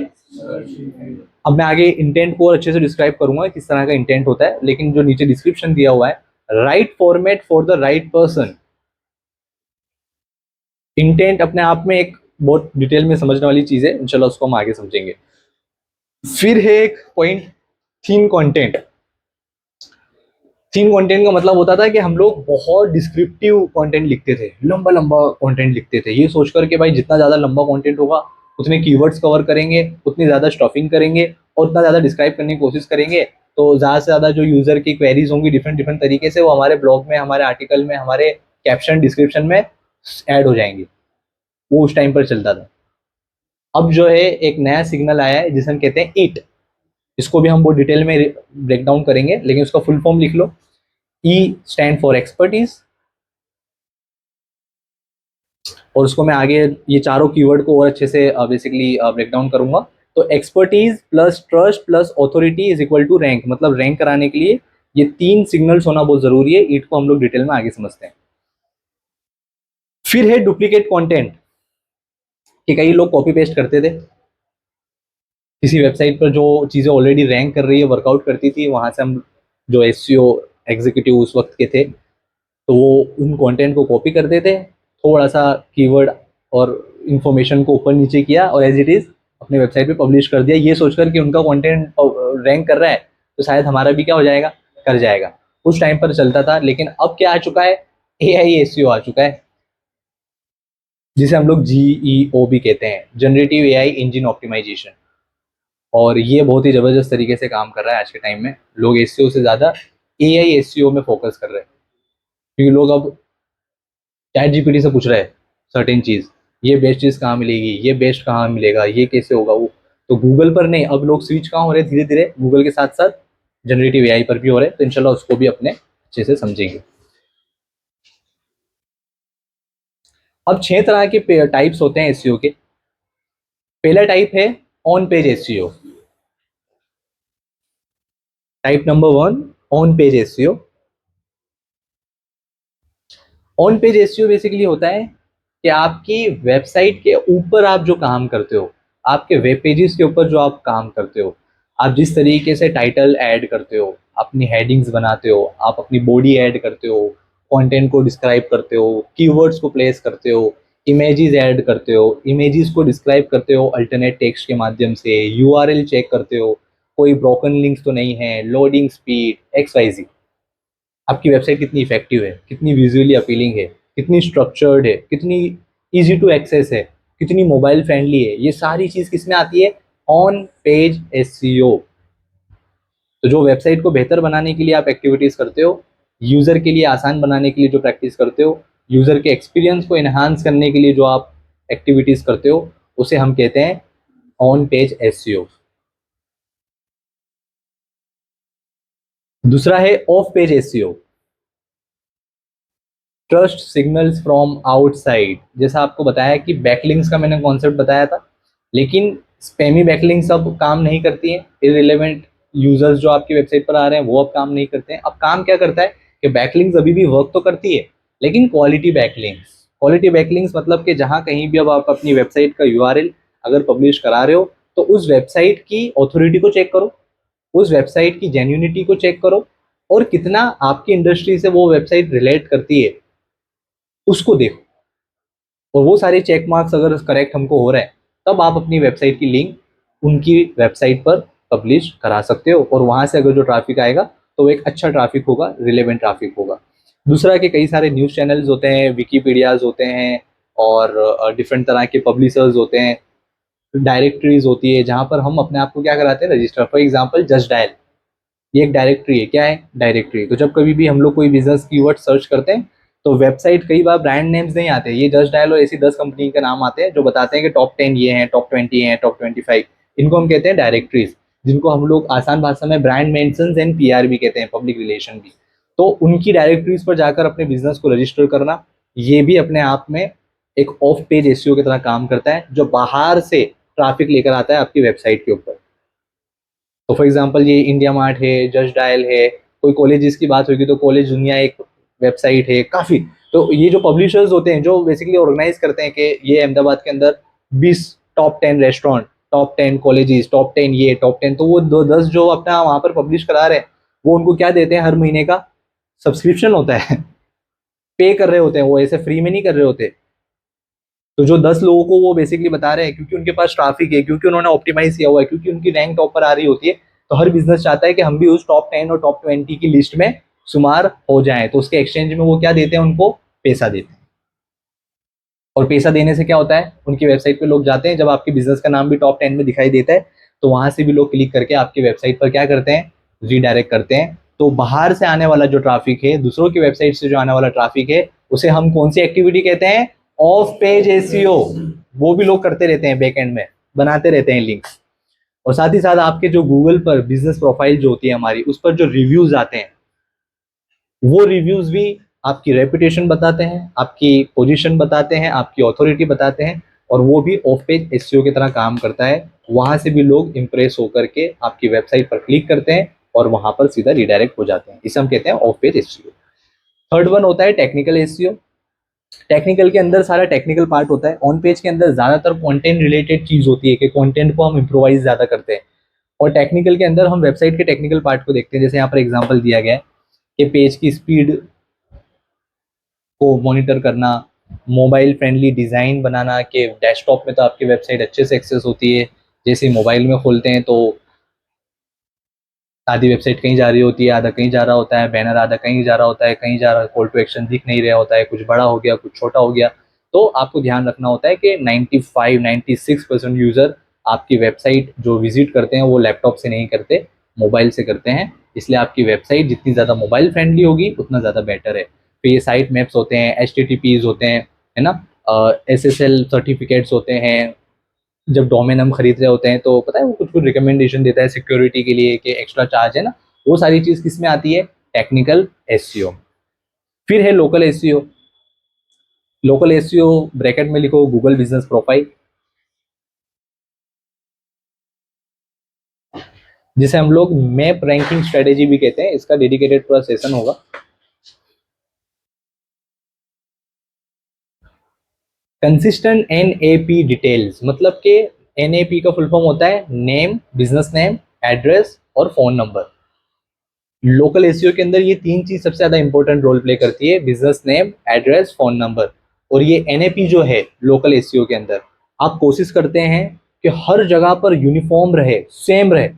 अब मैं आगे इंटेंट को और अच्छे से डिस्क्राइब करूंगा किस तरह का इंटेंट होता है, लेकिन जो नीचे डिस्क्रिप्शन दिया हुआ है, right format for the right person. Intent अपने आप में एक बहुत डिटेल में समझने वाली चीज है, इंशाल्लाह उसको हम आगे समझेंगे। फिर है एक point, theme content. Theme content का मतलब होता था कि हम लोग बहुत डिस्क्रिप्टिव कंटेंट लिखते थे, लंबा लंबा कंटेंट लिखते थे, ये सोचकर के भाई जितना ज़्यादा लंबा कंटेंट होगा उतने कीवर्ड्स कवर करेंगे, उतनी ज़्यादा स्टफिंग करेंगे और उतना ज़्यादा डिस्क्राइब करने की कोशिश करेंगे, तो ज़्यादा से ज़्यादा जो यूज़र की क्वेरीज होंगी डिफरेंट डिफरेंट तरीके से, वो हमारे ब्लॉग में, हमारे आर्टिकल में, हमारे कैप्शन डिस्क्रिप्शन में ऐड हो जाएंगी। वो उस टाइम पर चलता था। अब जो है एक नया सिग्नल आया है जिसे हम कहते हैं ईट। इसको भी हम बहुत डिटेल में ब्रेक डाउन करेंगे, लेकिन उसका फुल फॉर्म लिख लो। ई स्टैंड फॉर एक्सपर्टीज, और उसको मैं आगे ये चारों कीवर्ड को और अच्छे से बेसिकली ब्रेक डाउन करूंगा। तो expertise plus trust plus authority is equal to rank, मतलब रैंक कराने के लिए ये 3 सिग्नल्स होना बहुत जरूरी है। ईट को हम लोग डिटेल में आगे समझते हैं। फिर है डुप्लीकेट कंटेंट, कि कई लोग कॉपी पेस्ट करते थे किसी वेबसाइट पर जो चीज़ें ऑलरेडी रैंक कर रही है, वर्कआउट करती थी, वहां से हम जो एसईओ एग्जीक्यूटिव उस वक्त के थे, तो वो उन कंटेंट को कॉपी करते थे, थोड़ा सा कीवर्ड और इंफॉर्मेशन को ऊपर नीचे किया और एज इट इज़ अपने वेबसाइट पे पब्लिश कर दिया, ये सोचकर कि उनका कंटेंट रैंक कर रहा है तो शायद हमारा भी क्या हो जाएगा, कर जाएगा। उस टाइम पर चलता था। लेकिन अब क्या आ चुका है, एआई एसईओ आ चुका है, जिसे हम लोग जीईओ भी कहते हैं, जनरेटिव एआई इंजन ऑप्टिमाइजेशन। और ये बहुत ही ज़बरदस्त तरीके से काम कर रहा है आज के टाइम में। लोग एसईओ से ज़्यादा एआई एसईओ में फोकस कर रहे हैं, क्योंकि लोग अब चैट जीपीटी से पूछ रहे हैं सर्टेन चीज़, ये बेस्ट चीज़ कहाँ मिलेगी, ये बेस्ट कहाँ मिलेगा, ये कैसे होगा वो। तो गूगल पर नहीं, अब लोग स्विच कहाँ हो रहे हैं, धीरे धीरे गूगल के साथ साथ जनरेटिव एआई पर भी हो रहे हैं। तो इंशाल्लाह उसको भी अपने अच्छे से समझेंगे। अब 6 तरह के टाइप्स होते हैं एसईओ के। पहला टाइप है on page SEO. Type number 1, on page SEO. On page SEO basically होता है कि आपकी वेबसाइट के ऊपर आप जो काम करते हो, आपके वेब पेजेस के ऊपर जो आप काम करते हो, आप जिस तरीके से टाइटल ऐड करते हो, अपनी हेडिंग्स बनाते हो, आप अपनी बॉडी ऐड करते हो, कंटेंट को डिस्क्राइब करते हो, कीवर्ड्स को प्लेस करते हो, इमेजेस ऐड करते हो, इमेजेस को डिस्क्राइब करते हो अल्टरनेट टेक्स्ट के माध्यम से, यूआरएल चेक करते हो, कोई ब्रोकन लिंक्स तो नहीं है, लोडिंग स्पीड, एक्स वाई जी, आपकी वेबसाइट कितनी इफेक्टिव है, कितनी विजुअली अपीलिंग है, कितनी स्ट्रक्चर्ड है, कितनी इजी टू एक्सेस है, कितनी मोबाइल फ्रेंडली है, ये सारी चीज किसमें आती है? On page SEO. तो जो वेबसाइट को बेहतर बनाने के लिए आप एक्टिविटीज करते हो, यूजर के लिए आसान बनाने के लिए जो प्रैक्टिस करते हो, यूजर के एक्सपीरियंस को एनहांस करने के लिए जो आप एक्टिविटीज करते हो, उसे हम कहते हैं ऑन पेज एसईओ। दूसरा है of page SEO, trust signals from outside. जैसा आपको बताया कि बैकलिंक्स का मैंने कॉन्सेप्ट बताया था, लेकिन स्पैमी बैकलिंक्स अब काम नहीं करती हैं। इररिलेवेंट यूजर्स जो आपकी वेबसाइट पर आ रहे हैं वो अब काम नहीं करते हैं। अब काम क्या करता है कि बैकलिंक्स अभी भी वर्क तो करती है, लेकिन क्वालिटी बैकलिंक्स। क्वालिटी बैकलिंक्स मतलब कि जहाँ कहीं भी अब आप अपनी वेबसाइट का यूआरएल अगर पब्लिश करा रहे हो, तो उस वेबसाइट की ऑथोरिटी को चेक करो, उस वेबसाइट की जेन्यूनिटी को चेक करो, और कितना आपकी इंडस्ट्री से वो वेबसाइट रिलेट करती है उसको देखो। और वो सारे चेक मार्क्स अगर करेक्ट हमको हो रहा है, तब आप अपनी वेबसाइट की लिंक उनकी वेबसाइट पर पब्लिश करा सकते हो, और वहां से अगर जो ट्रैफिक आएगा तो वो एक अच्छा ट्रैफिक होगा, रिलेवेंट ट्रैफिक होगा। दूसरा कि कई सारे न्यूज़ चैनल्स होते हैं, विकीपीडियाज होते हैं, और डिफरेंट तरह के पब्लिशर्स होते हैं, डायरेक्टरीज होती है जहाँ पर हम अपने आप को क्या कराते हैं, register. For example just dial, ये एक डायरेक्टरी है। क्या है? डायरेक्टरी। तो जब कभी भी हम लोग कोई बिजनेस कीवर्ड सर्च करते हैं, तो वेबसाइट कई बार ब्रांड नेम्स नहीं आते, ये जस्ट डायल और ऐसी 10 कंपनी के नाम आते हैं जो बताते हैं कि टॉप 10 ये हैं, टॉप 20 हैं, टॉप 25। इनको हम कहते हैं डायरेक्टरीज, जिनको हम लोग आसान भाषा में ब्रांड मेंशंस एंड पीआर भी कहते हैं, पब्लिक रिलेशन भी। तो उनकी डायरेक्टरीज पर जाकर अपने बिजनेस को रजिस्टर करना, ये भी अपने आप में एक ऑफ पेज एसईओ की तरह काम करता है, जो बाहर से ट्रैफिक लेकर आता है आपकी वेबसाइट के ऊपर। तो फॉर एग्जांपल ये इंडिया मार्ट है, जस्ट डायल है, कोई कॉलेजेस की बात होगी तो कॉलेज दुनिया एक वेबसाइट है काफ़ी। तो ये जो पब्लिशर्स होते हैं जो बेसिकली ऑर्गेनाइज करते हैं कि ये अहमदाबाद के अंदर 20 top 10 restaurant, top 10 colleges, top 10 ये, टॉप 10, तो वो 10 जो अपना वहाँ पर पब्लिश करा रहे हैं, वो उनको क्या देते हैं? हर महीने का सब्सक्रिप्शन होता है। पे कर रहे होते हैं, वो ऐसे फ्री में नहीं कर रहे होते। तो जो 10 लोगों को वो बेसिकली बता रहे हैं, क्योंकि उनके पास ट्रैफिक है, क्योंकि उन्होंने ऑप्टिमाइज किया हुआ है, क्योंकि उनकी रैंक टॉप पर आ रही होती है, तो हर बिजनेस चाहता है कि हम भी उस टॉप 10 और टॉप 20 की लिस्ट में शुमार हो जाएं। तो उसके एक्सचेंज में वो क्या देते हैं? उनको पैसा देते हैं। और पैसा देने से क्या होता है? उनकी वेबसाइट पे लोग जाते हैं, जब आपके बिजनेस का नाम भी टॉप 10 में दिखाई देता है, तो वहां से भी लोग क्लिक करके आपकी वेबसाइट पर क्या करते हैं? रीडायरेक्ट करते हैं। तो बाहर से आने वाला जो ट्रैफिक है, दूसरों की वेबसाइट से जो आने वाला ट्रैफिक है, उसे हम कौन सी एक्टिविटी कहते हैं? Of page SEO. वो भी लोग करते रहते हैं, बैकएंड में बनाते रहते हैं लिंक्स। और साथ ही साथ आपके जो गूगल पर बिजनेस प्रोफाइल जो होती है हमारी, उस पर जो रिव्यूज आते हैं, वो रिव्यूज भी आपकी रेपुटेशन बताते हैं, आपकी पोजीशन बताते हैं, आपकी ऑथोरिटी बताते हैं, और वो भी ऑफ पेज एसईओ की तरह काम करता है। वहां से भी लोग इंप्रेस होकर के आपकी वेबसाइट पर क्लिक करते हैं और वहां पर सीधा रिडायरेक्ट हो जाते हैं। इसे हम कहते हैं of page SEO. Third one होता है टेक्निकल एसईओ। टेक्निकल के अंदर सारा टेक्निकल पार्ट होता है। ऑन पेज के अंदर ज्यादातर कंटेंट रिलेटेड चीज होती है कि कंटेंट को हम इम्प्रोवाइज ज्यादा करते हैं, और टेक्निकल के अंदर हम वेबसाइट के टेक्निकल पार्ट को देखते हैं। जैसे यहाँ पर एग्जांपल दिया गया है कि पेज की स्पीड को मॉनिटर करना, मोबाइल फ्रेंडली डिज़ाइन बनाना, कि डेस्कटॉप में तो आपकी वेबसाइट अच्छे से एक्सेस होती है, जैसे मोबाइल में खोलते हैं तो आधी वेबसाइट कहीं जा रही होती है, आधा कहीं जा रहा होता है, बैनर आधा कहीं जा रहा होता है, कहीं जा रहा, कॉल टू एक्शन दिख नहीं रहा होता है, कुछ बड़ा हो गया, कुछ छोटा हो गया। तो आपको ध्यान रखना होता है कि 95-96% यूज़र आपकी वेबसाइट जो विजिट करते हैं वो लैपटॉप से नहीं करते, मोबाइल से करते हैं। इसलिए आपकी वेबसाइट जितनी ज़्यादा मोबाइल फ्रेंडली होगी उतना ज़्यादा बेटर है। तो ये साइट मैप्स होते हैं, HTTPs होते हैं, है ना, SSL सर्टिफिकेट्स होते हैं। जब डोमेन हम खरीद रहे होते हैं तो पता है वो कुछ कुछ रिकमेंडेशन देता है सिक्योरिटी के लिए कि एक्स्ट्रा चार्ज है ना, वो सारी चीज़ किस में आती है? Technical SEO. फिर है local SEO. Local SEO bracket में लिखो गूगल बिजनेस प्रोफाइल। जिसे हम लोग मैप रैंकिंग स्ट्रेटेजी भी कहते हैं। इसका डेडिकेटेड पूरा सेशन होगा। कंसिस्टेंट एनएपी डिटेल्स, मतलब कि एनएपी का फुल फॉर्म होता है नेम, बिजनेस नेम, एड्रेस और फोन नंबर। लोकल एसईओ के अंदर ये तीन चीज सबसे ज्यादा इंपॉर्टेंट रोल प्ले करती है, business name, address, phone number. और ये एनएपी जो है लोकल एसईओ के अंदर, आप कोशिश करते हैं कि हर जगह पर यूनिफॉर्म रहे, सेम रहे।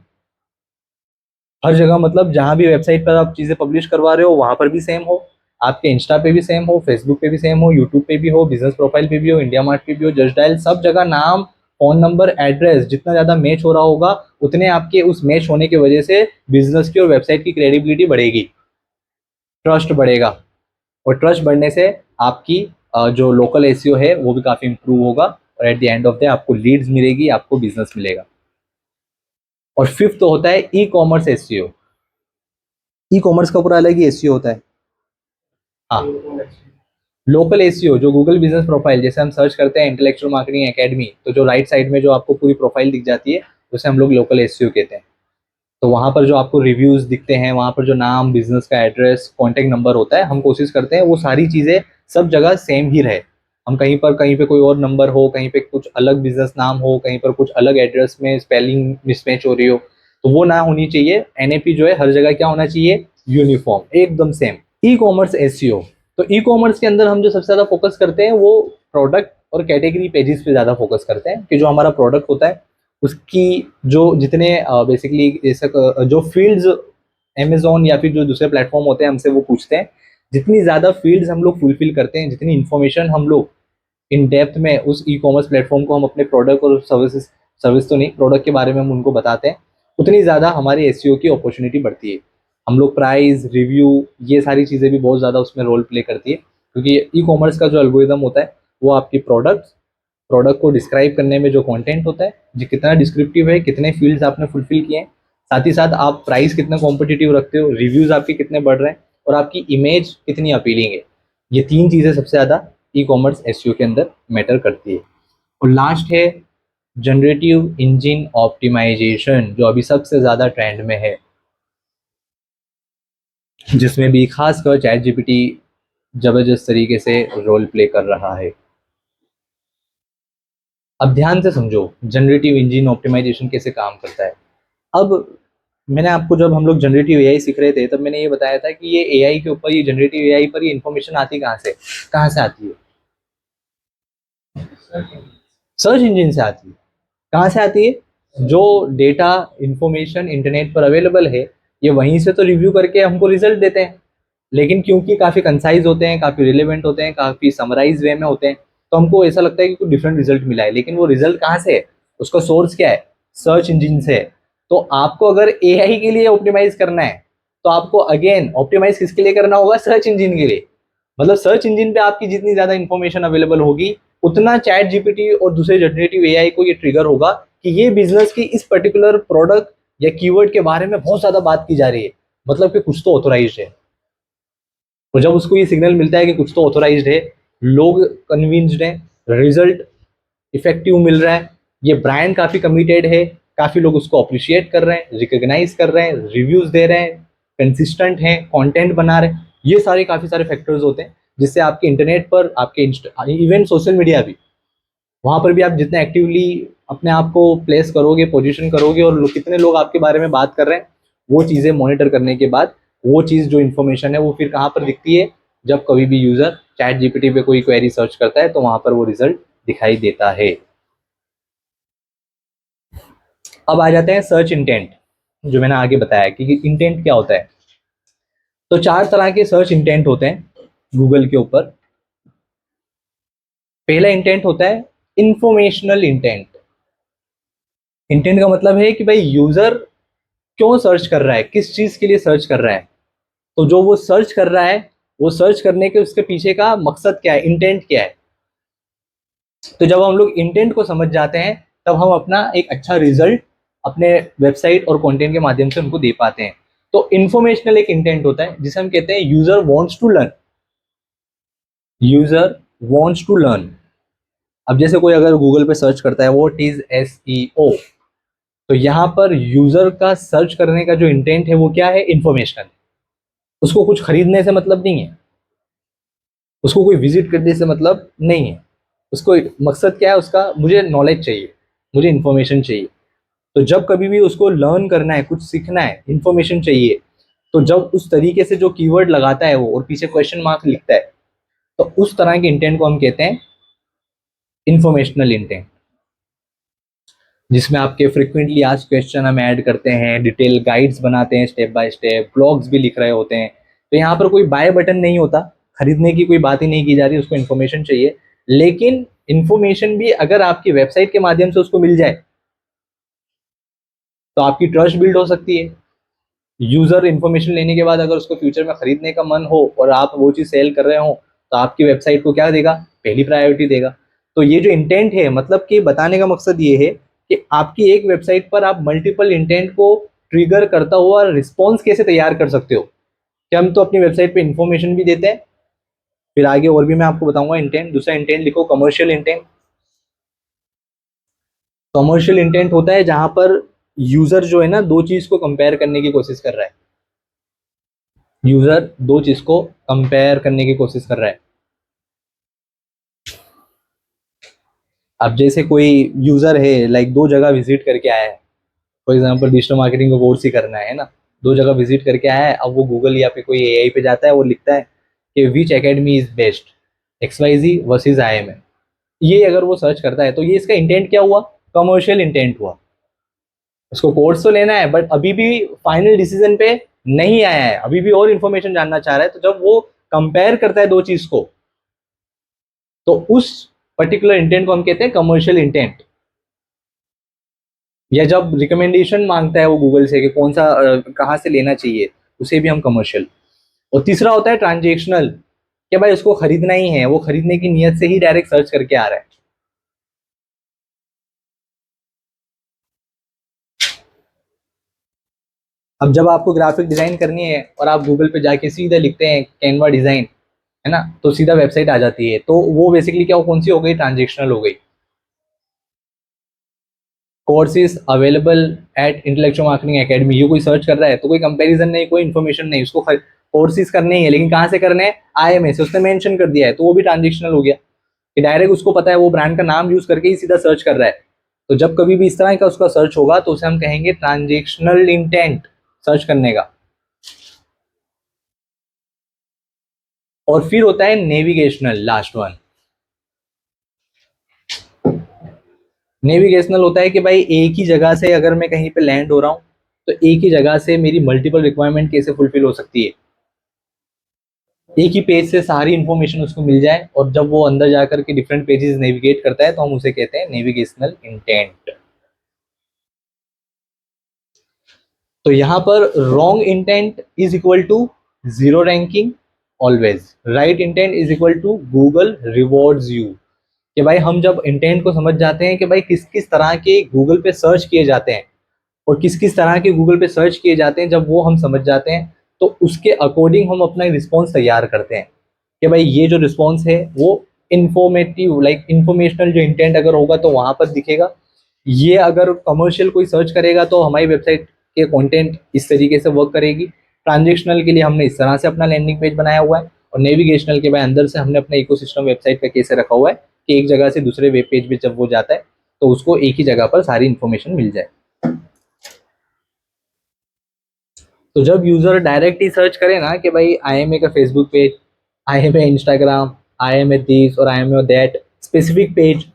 हर जगह मतलब जहां भी वेबसाइट पर आप चीजें पब्लिश करवा रहे हो वहां पर भी सेम हो, आपके इंस्टा पे भी सेम हो, फेसबुक पे भी सेम हो, यूट्यूब पे भी हो, बिजनेस प्रोफाइल पे भी हो, इंडिया मार्ट पे भी हो, जस्ट डायल, सब जगह नाम, फोन नंबर, एड्रेस जितना ज्यादा मैच हो रहा होगा उतने आपके उस मैच होने की वजह से बिजनेस की और वेबसाइट की क्रेडिबिलिटी बढ़ेगी, ट्रस्ट बढ़ेगा। और ट्रस्ट बढ़ने से आपकी जो लोकल एसईओ है वो भी काफी इंप्रूव होगा, और at the end of the आपको लीड्स मिलेगी, आपको बिजनेस मिलेगा। और फिफ्थ तो होता है e commerce SEO. E commerce का पूरा अलग ही एसईओ होता है। हाँ, लोकल एसईओ जो गूगल बिजनेस प्रोफाइल, जैसे हम सर्च करते हैं इंटेलेक्चुअल मार्केटिंग एकेडमी, तो जो राइट साइड में जो आपको पूरी प्रोफाइल दिख जाती है उसे हम लोग लोकल एसईओ कहते हैं। तो वहां पर जो आपको रिव्यूज दिखते हैं, वहां पर जो नाम, बिजनेस का एड्रेस, कॉन्टेक्ट नंबर होता है, हम कोशिश करते हैं वो सारी चीजें सब जगह सेम ही रहे। हम कहीं पे कोई और नंबर हो, कहीं पे कुछ अलग बिजनेस नाम हो, कहीं पर कुछ अलग एड्रेस में स्पेलिंग मिसमैच हो रही हो, तो वो ना होनी चाहिए। एनएपी जो है हर जगह क्या होना चाहिए, यूनिफॉर्म, एकदम सेम। ई कॉमर्स एसईओ, तो ई कॉमर्स के अंदर हम जो सबसे ज्यादा फोकस करते हैं वो प्रोडक्ट और कैटेगरी पेजेस पे ज्यादा फोकस करते हैं, कि जो हमारा प्रोडक्ट होता है उसकी जो जितने बेसिकली जैसे जो फील्ड्स अमेजोन या फिर जो दूसरे प्लेटफॉर्म होते हैं हमसे वो पूछते हैं, जितनी ज़्यादा फील्ड्स हम लोग फुलफिल करते हैं, जितनी इन्फॉर्मेशन हम लोग इन डेप्थ में उस ई कॉमर्स प्लेटफॉर्म को हम अपने प्रोडक्ट और सर्विस तो नहीं, प्रोडक्ट के बारे में हम उनको बताते हैं, उतनी ज़्यादा हमारी एसईओ की अपॉर्चुनिटी बढ़ती है। हम लोग प्राइस, रिव्यू, ये सारी चीज़ें भी बहुत ज़्यादा उसमें रोल प्ले करती है, क्योंकि ई कॉमर्स का जो एल्गोरिदम होता है वो आपकी प्रोडक्ट को डिस्क्राइब करने में जो कंटेंट होता है, जो कितना डिस्क्रिप्टिव है, कितने फील्ड्स आपने फुलफिल किए हैं, साथ ही साथ आप प्राइस कितना कॉम्पिटिटिव रखते हो, रिव्यूज आपके कितने बढ़ रहे हैं, और आपकी इमेज कितनी अपीलिंग है। ये तीन चीज़ें सबसे ज़्यादा ई कॉमर्स एसईओ के अंदर मैटर करती है। और लास्ट है जनरेटिव इंजन ऑप्टिमाइजेशन, जो अभी सबसे ज़्यादा ट्रेंड में है, जिसमें भी खासकर चैट जीपीटी जबरदस्त तरीके से रोल प्ले कर रहा है। अब ध्यान से समझो जनरेटिव इंजन ऑप्टिमाइजेशन कैसे काम करता है। अब मैंने आपको, जब हम लोग जनरेटिव एआई सीख रहे थे, तब मैंने ये बताया था कि ये एआई के ऊपर, ये जनरेटिव एआई पर ये इन्फॉर्मेशन आती कहाँ से आती है, सर्च इंजन से आती है। कहाँ से आती है, जो डेटा इंफॉर्मेशन इंटरनेट पर अवेलेबल है, ये वहीं से तो रिव्यू करके हमको रिजल्ट देते हैं। लेकिन क्योंकि काफ़ी कंसाइज होते हैं, काफ़ी रिलेवेंट होते हैं, काफ़ी समराइज वे में होते हैं, तो हमको ऐसा लगता है कि कुछ डिफरेंट रिजल्ट मिला है, लेकिन वो रिजल्ट कहाँ से है, उसका सोर्स क्या है, सर्च इंजन से है। तो आपको अगर एआई के लिए ऑप्टिमाइज करना है, तो आपको अगेन ऑप्टिमाइज किसके लिए करना होगा, सर्च इंजन के लिए। मतलब सर्च इंजन पे आपकी जितनी ज़्यादा इन्फॉर्मेशन अवेलेबल होगी, उतना चैट जीपीटी और दूसरे जनरेटिव एआई को ये ट्रिगर होगा कि ये बिजनेस की इस पर्टिकुलर प्रोडक्ट या कीवर्ड के बारे में बहुत ज़्यादा बात की जा रही है, मतलब कि कुछ तो ऑथोराइज्ड है। और जब उसको ये सिग्नल मिलता है कि कुछ तो ऑथोराइज्ड है, लोग कन्विंस्ड हैं, रिजल्ट इफेक्टिव मिल रहा है, ये ब्रांड काफ़ी कमिटेड है, काफ़ी लोग उसको अप्रिशिएट कर रहे हैं, रिकॉग्नाइज कर रहे हैं, रिव्यूज़ दे रहे हैं, कंसिस्टेंट हैं, कंटेंट बना रहे हैं, ये सारे काफ़ी सारे फैक्टर्स होते हैं, जिससे आपके इंटरनेट पर, आपके इवन सोशल मीडिया भी, वहाँ पर भी आप जितने एक्टिवली अपने आप को प्लेस करोगे, पोजीशन करोगे, और कितने लोग आपके बारे में बात कर रहे हैं, वो चीज़ें मॉनिटर करने के बाद वो चीज़, जो इन्फॉर्मेशन है, वो फिर कहाँ पर दिखती है, जब कभी भी यूज़र चैट जीपीटी पे कोई क्वेरी सर्च करता है तो वहाँ पर वो रिजल्ट दिखाई देता है। अब आ जाते हैं सर्च इंटेंट, जो मैंने आगे बताया कि इंटेंट क्या होता है। तो चार तरह के सर्च इंटेंट होते हैं गूगल के ऊपर। पहला इंटेंट होता है इंफॉर्मेशनल इंटेंट। इंटेंट का मतलब है कि भाई यूजर क्यों सर्च कर रहा है, किस चीज के लिए सर्च कर रहा है, तो जो वो सर्च कर रहा है, वो सर्च करने के उसके पीछे का मकसद क्या है, इंटेंट क्या है। तो जब हम लोग इंटेंट को समझ जाते हैं, तब हम अपना एक अच्छा रिजल्ट अपने वेबसाइट और कंटेंट के माध्यम से उनको दे पाते हैं। तो इन्फॉर्मेशनल एक इंटेंट होता है जिसे हम कहते हैं user wants to learn. User wants to learn. अब जैसे कोई अगर गूगल पे सर्च करता है व्हाट इज एसईओ, तो यहाँ पर यूजर का सर्च करने का जो इंटेंट है वो क्या है, इंफॉर्मेशनल। उसको कुछ खरीदने से मतलब नहीं है, उसको कोई विजिट करने से मतलब नहीं है। उसको मकसद क्या है उसका, मुझे नॉलेज चाहिए, मुझे इंफॉर्मेशन चाहिए। तो जब कभी भी उसको लर्न करना है, कुछ सीखना है, इंफॉर्मेशन चाहिए, तो जब उस तरीके से जो कीवर्ड लगाता है वो और पीछे क्वेश्चन मार्क लिखता है, तो उस तरह के इंटेंट को हम कहते हैं इंफॉर्मेशनल इंटेंट, जिसमें आपके फ्रिक्वेंटली आस्क्ड क्वेश्चन हम ऐड करते हैं, डिटेल गाइड्स बनाते हैं, स्टेप बाय स्टेप ब्लॉग्स भी लिख रहे होते हैं। तो यहाँ पर कोई बाय बटन नहीं होता, खरीदने की कोई बात ही नहीं की जा रही, उसको इन्फॉर्मेशन चाहिए। लेकिन इन्फॉर्मेशन भी अगर आपकी वेबसाइट के माध्यम से उसको मिल जाए तो आपकी ट्रस्ट बिल्ड हो सकती है। यूजर इन्फॉर्मेशन लेने के बाद अगर उसको फ्यूचर में खरीदने का मन हो और आप वो चीज़ सेल कर रहे हो, तो आपकी वेबसाइट को क्या देगा, पहली प्रायोरिटी देगा। तो ये जो इंटेंट है, मतलब कि बताने का मकसद ये है कि आपकी एक वेबसाइट पर आप मल्टीपल इंटेंट को ट्रिगर करता हुआ रिस्पॉन्स कैसे तैयार कर सकते हो। कि हम तो अपनी वेबसाइट पे इंफॉर्मेशन भी देते हैं, फिर आगे और भी मैं आपको बताऊंगा इंटेंट। दूसरा इंटेंट लिखो, कमर्शियल इंटेंट। कमर्शियल इंटेंट होता है जहां पर यूजर जो है ना, दो चीज को कंपेयर करने की कोशिश कर रहा है। यूजर दो चीज को कंपेयर करने की कोशिश कर रहा है। अब जैसे कोई यूजर है, लाइक दो जगह विजिट करके आया है, फॉर एग्जांपल डिजिटल मार्केटिंग को कोर्स ही करना है ना, दो जगह विजिट करके आया है। अब वो गूगल या फिर कोई एआई पे जाता है, वो लिखता है कि which academy is best, XYZ versus IIM। ये अगर वो सर्च करता है तो ये इसका इंटेंट क्या हुआ, कमर्शियल इंटेंट हुआ। उसको कोर्स तो लेना है बट अभी भी फाइनल डिसीजन पे नहीं आया है, अभी भी और इन्फॉर्मेशन जानना चाह रहा है। तो जब वो कंपेयर करता है दो चीज को, तो उस पर्टिकुलर इंटेंट को हम कहते हैं कमर्शियल इंटेंट। या जब रिकमेंडेशन मांगता है वो गूगल से कि कौन सा कहाँ से लेना चाहिए, उसे भी हम कमर्शियल। और तीसरा होता है ट्रांजेक्शनल, कि भाई उसको खरीदना ही है, वो खरीदने की नियत से ही डायरेक्ट सर्च करके आ रहा है। अब जब आपको ग्राफिक डिजाइन करनी है और आप गूगल पे जाके सीधा लिखते हैं कैनवा डिजाइन, है ना, तो सीधा वेबसाइट आ जाती है। तो वो बेसिकली क्या, कौन सी हो गई, ट्रांजेक्शनल हो गई। Courses available at intellectual marketing academy, ये कोई सर्च कर रहा है तो कोई कंपैरिजन नहीं, कोई इन्फॉर्मेशन नहीं, उसको कोर्सेज करने ही है, लेकिन कहाँ से करने हैं, IIM से उसने मेंशन कर दिया है, तो वो भी ट्रांजेक्शनल हो गया कि डायरेक्ट उसको पता है, वो ब्रांड का नाम यूज करके ही सीधा सर्च कर रहा है। तो जब कभी भी इस तरह का उसका सर्च होगा तो उसे हम कहेंगे ट्रांजेक्शनल इंटेंट सर्च करने का। और फिर होता है नेविगेशनल, लास्ट वन। नेविगेशनल होता है कि भाई एक ही जगह से अगर मैं कहीं पे लैंड हो रहा हूँ, तो एक ही जगह से मेरी मल्टीपल रिक्वायरमेंट कैसे फुलफिल हो सकती है। एक ही पेज से सारी इंफॉर्मेशन उसको मिल जाए, और जब वो अंदर जाकर के डिफरेंट पेजेस नेविगेट करता है तो हम उसे कहते हैं नेविगेशनल इंटेंट। तो यहाँ पर wrong intent is equal to zero ranking always, right intent is equal to Google rewards you. कि भाई हम जब इंटेंट को समझ जाते हैं कि भाई किस किस तरह के गूगल पे सर्च किए जाते हैं और किस किस तरह के गूगल पे सर्च किए जाते हैं, जब वो हम समझ जाते हैं तो उसके अकॉर्डिंग हम अपना रिस्पॉन्स तैयार करते हैं कि भाई ये जो रिस्पॉन्स है वो इंफॉर्मेटिव, लाइक इंफॉर्मेशनल जो इंटेंट अगर होगा तो वहां पर दिखेगा। ये अगर कमर्शियल कोई सर्च करेगा तो हमारी वेबसाइट के कंटेंट इस तरीके से वर्क करेगी। ट्रांजेक्शनल के लिए हमने इस तरह से अपना लैंडिंग पेज बनाया हुआ है, और नेविगेशनल के बाद अंदर से हमने अपना इकोसिस्टम वेबसाइट का कैसे रखा हुआ है कि एक जगह से दूसरे वेब पेज पे जब वो जाता है तो उसको एक ही जगह पर सारी इंफॉर्मेशन मिल जाए। तो जब यूजर डायरेक्ट ही सर्च करे ना कि भाई IIM का Facebook page, IIM Instagram, IIM this और IIM दैट स्पेसिफिक पेज,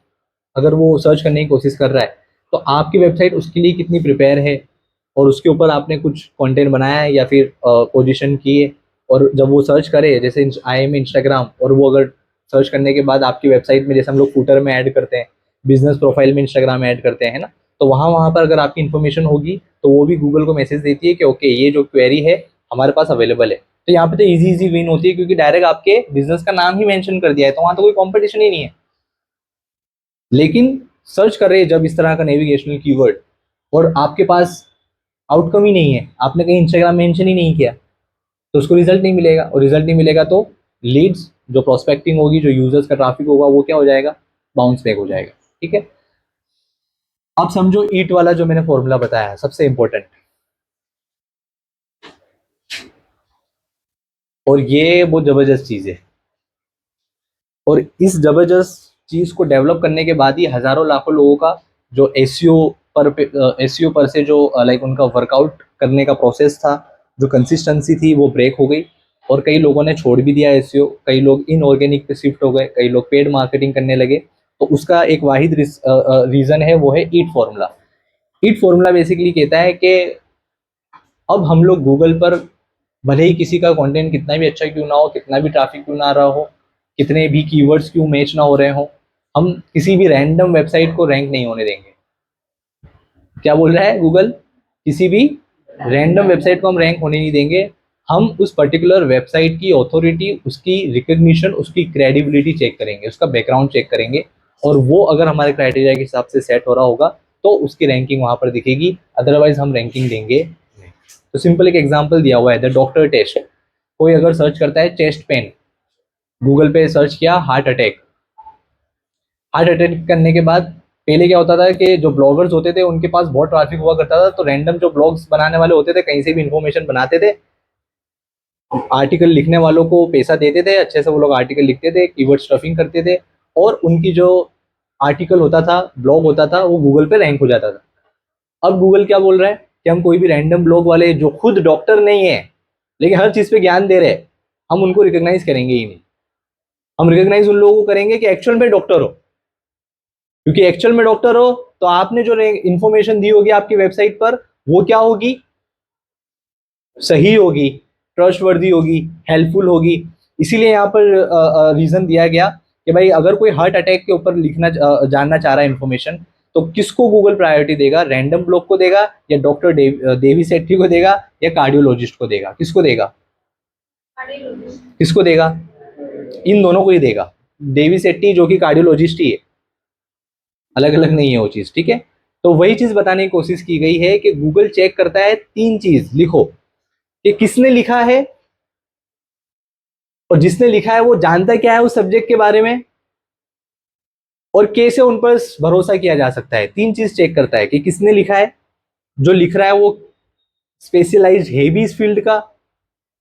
अगर वो सर्च करने की कोशिश कर रहा है, तो आपकी वेबसाइट उसके लिए कितनी प्रिपेयर है, और उसके ऊपर आपने कुछ कंटेंट बनाया है या फिर पोजीशन की है। और जब वो सर्च करे, जैसे IIM इंस्टाग्राम, और वो अगर सर्च करने के बाद आपकी वेबसाइट में, जैसे हम लोग फूटर में ऐड करते हैं, बिजनेस प्रोफाइल में इंस्टाग्राम ऐड करते हैं ना, तो वहाँ वहाँ पर अगर आपकी इन्फॉर्मेशन होगी तो वो भी गूगल को मैसेज देती है कि ओके ये जो क्वेरी है हमारे पास अवेलेबल है। तो यहाँ पे तो इजी इजी विन होती है, क्योंकि डायरेक्ट आपके बिजनेस का नाम ही मेंशन कर दिया है, तो वहाँ तो कोई कंपटीशन ही नहीं है। लेकिन सर्च कर रहे हैं जब इस तरह का नेविगेशनल कीवर्ड, और आपके पास आउटकम ही नहीं है, आपने कहीं इंस्टाग्राम मेंशन ही नहीं किया, तो उसको रिजल्ट नहीं मिलेगा, और रिजल्ट नहीं मिलेगा तो लीड्स जो प्रोस्पेक्टिंग होगी, जो यूजर्स का ट्रैफिक होगा, वो क्या हो जाएगा, बाउंस बैक हो जाएगा। ठीक है। अब समझो ईट वाला जो मैंने फॉर्मूला बताया सबसे इंपॉर्टेंट, और ये बहुत जबरदस्त चीज है। और इस जबरदस्त चीज को डेवलप करने के बाद ही हजारों लाखों लोगों का जो एसईओ पर से जो लाइक उनका वर्कआउट करने का प्रोसेस था, जो कंसिस्टेंसी थी, वो ब्रेक हो गई। और कई लोगों ने छोड़ भी दिया एसईओ, कई लोग इनऑर्गेनिक पे शिफ्ट हो गए, कई लोग पेड मार्केटिंग करने लगे। तो उसका एक वाहिद रीजन है, वो है ईट फॉर्मूला। ईट फॉर्मूला बेसिकली कहता है कि अब हम लोग गूगल पर भले ही किसी का कंटेंट कितना भी अच्छा क्यों ना हो, कितना भी ट्रैफिक क्यों ना आ रहा हो, कितने भी कीवर्ड्स क्यों मैच ना हो रहे हो, हम किसी भी रैंडम वेबसाइट को रैंक नहीं होने देंगे। क्या बोल रहा है गूगल? किसी भी रैंडम वेबसाइट को हम रैंक होने नहीं देंगे। हम उस पर्टिकुलर वेबसाइट की ऑथोरिटी, उसकी रिकग्निशन, उसकी क्रेडिबिलिटी चेक करेंगे, उसका बैकग्राउंड चेक करेंगे, और वो अगर हमारे क्राइटेरिया के हिसाब से सेट हो रहा होगा तो उसकी रैंकिंग वहां पर दिखेगी, अदरवाइज हम रैंकिंग देंगे नहीं। तो सिंपल एक एग्जांपल दिया हुआ है, द डॉक्टर टेस्ट। कोई अगर सर्च करता है चेस्ट पेन, गूगल पे सर्च किया हार्ट अटैक, हार्ट अटैक करने के बाद पहले क्या होता था कि जो ब्लॉगर्स होते थे उनके पास बहुत ट्रैफिक हुआ करता था, तो रैंडम जो ब्लॉग्स बनाने वाले होते थे कहीं से भी इंफॉर्मेशन बनाते थे, आर्टिकल लिखने वालों को पैसा देते थे, अच्छे से वो लोग आर्टिकल लिखते थे, कीवर्ड स्टफिंग करते थे, और उनकी जो आर्टिकल होता था, ब्लॉग होता था, वो गूगल पे रैंक हो जाता था। अब गूगल क्या बोल रहा है कि हम कोई भी रैंडम ब्लॉग वाले जो खुद डॉक्टर नहीं है लेकिन हर चीज पे ज्ञान दे रहे हैं, हम उनको रिकॉग्नाइज करेंगे ही नहीं। हम रिकॉग्नाइज उन लोगों को करेंगे कि एक्चुअल में डॉक्टर हो, क्योंकि एक्चुअल में डॉक्टर हो तो आपने जो इंफॉर्मेशन दी होगी आपकी वेबसाइट पर, वो क्या होगी? सही होगी, ट्रस्टवर्दी होगी, हेल्पफुल होगी। इसीलिए यहाँ पर रीजन दिया गया कि भाई अगर कोई हार्ट अटैक के ऊपर लिखना जानना चाह रहा है इंफॉर्मेशन, तो किसको गूगल प्रायोरिटी देगा? रैंडम ब्लॉग को देगा, या डॉक्टर देवी सेट्टी को देगा, या कार्डियोलॉजिस्ट को देगा? किसको देगा? किसको देगा? इन दोनों को ही देगा। देवी सेट्टी जो कि कार्डियोलॉजिस्ट ही है, अलग अलग नहीं है वो चीज, ठीक है। तो वही चीज बताने की कोशिश की गई है कि गूगल चेक करता है तीन चीज, लिखो, कि किसने लिखा है, और जिसने लिखा है वो जानता क्या है उस सब्जेक्ट के बारे में, और कैसे उन पर भरोसा किया जा सकता है। तीन चीज चेक करता है, कि किसने लिखा है, जो लिख रहा है वो स्पेशलाइज्ड है भी इस फील्ड का,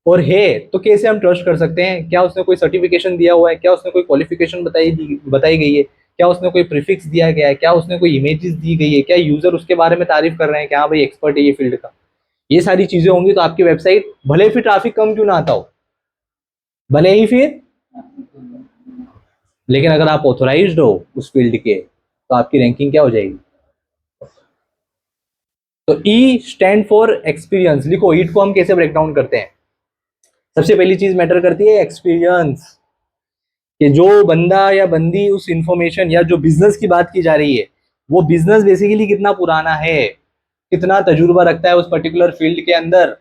और है तो कैसे हम ट्रस्ट कर सकते हैं, क्या उसने कोई सर्टिफिकेशन दिया हुआ है, क्या उसने कोई क्वालिफिकेशन बताई गई है, क्या उसने कोई प्रीफिक्स दिया गया है, क्या उसने कोई इमेजेस दी गई है, क्या यूजर उसके बारे में तारीफ कर रहे हैं कि हाँ भाई एक्सपर्ट है ये फील्ड का। ये सारी चीजें होंगी तो आपकी वेबसाइट भले फिर ट्रैफिक कम क्यों ना आता हो, भले ही फिर, लेकिन अगर आप ऑथोराइज्ड हो उस फील्ड के तो आपकी रैंकिंग क्या हो जाएगी? तो ई स्टैंड फॉर एक्सपीरियंस। लिखो ईट को हम कैसे ब्रेक डाउन करते हैं। सबसे पहली चीज मैटर करती है एक्सपीरियंस, कि जो बंदा या बंदी उस इंफॉर्मेशन या जो बिजनेस की बात की जा रही है, वो बिजनेस बेसिकली कितना पुराना है, कितना तजुर्बा रखता है उस पर्टिकुलर फील्ड के अंदर।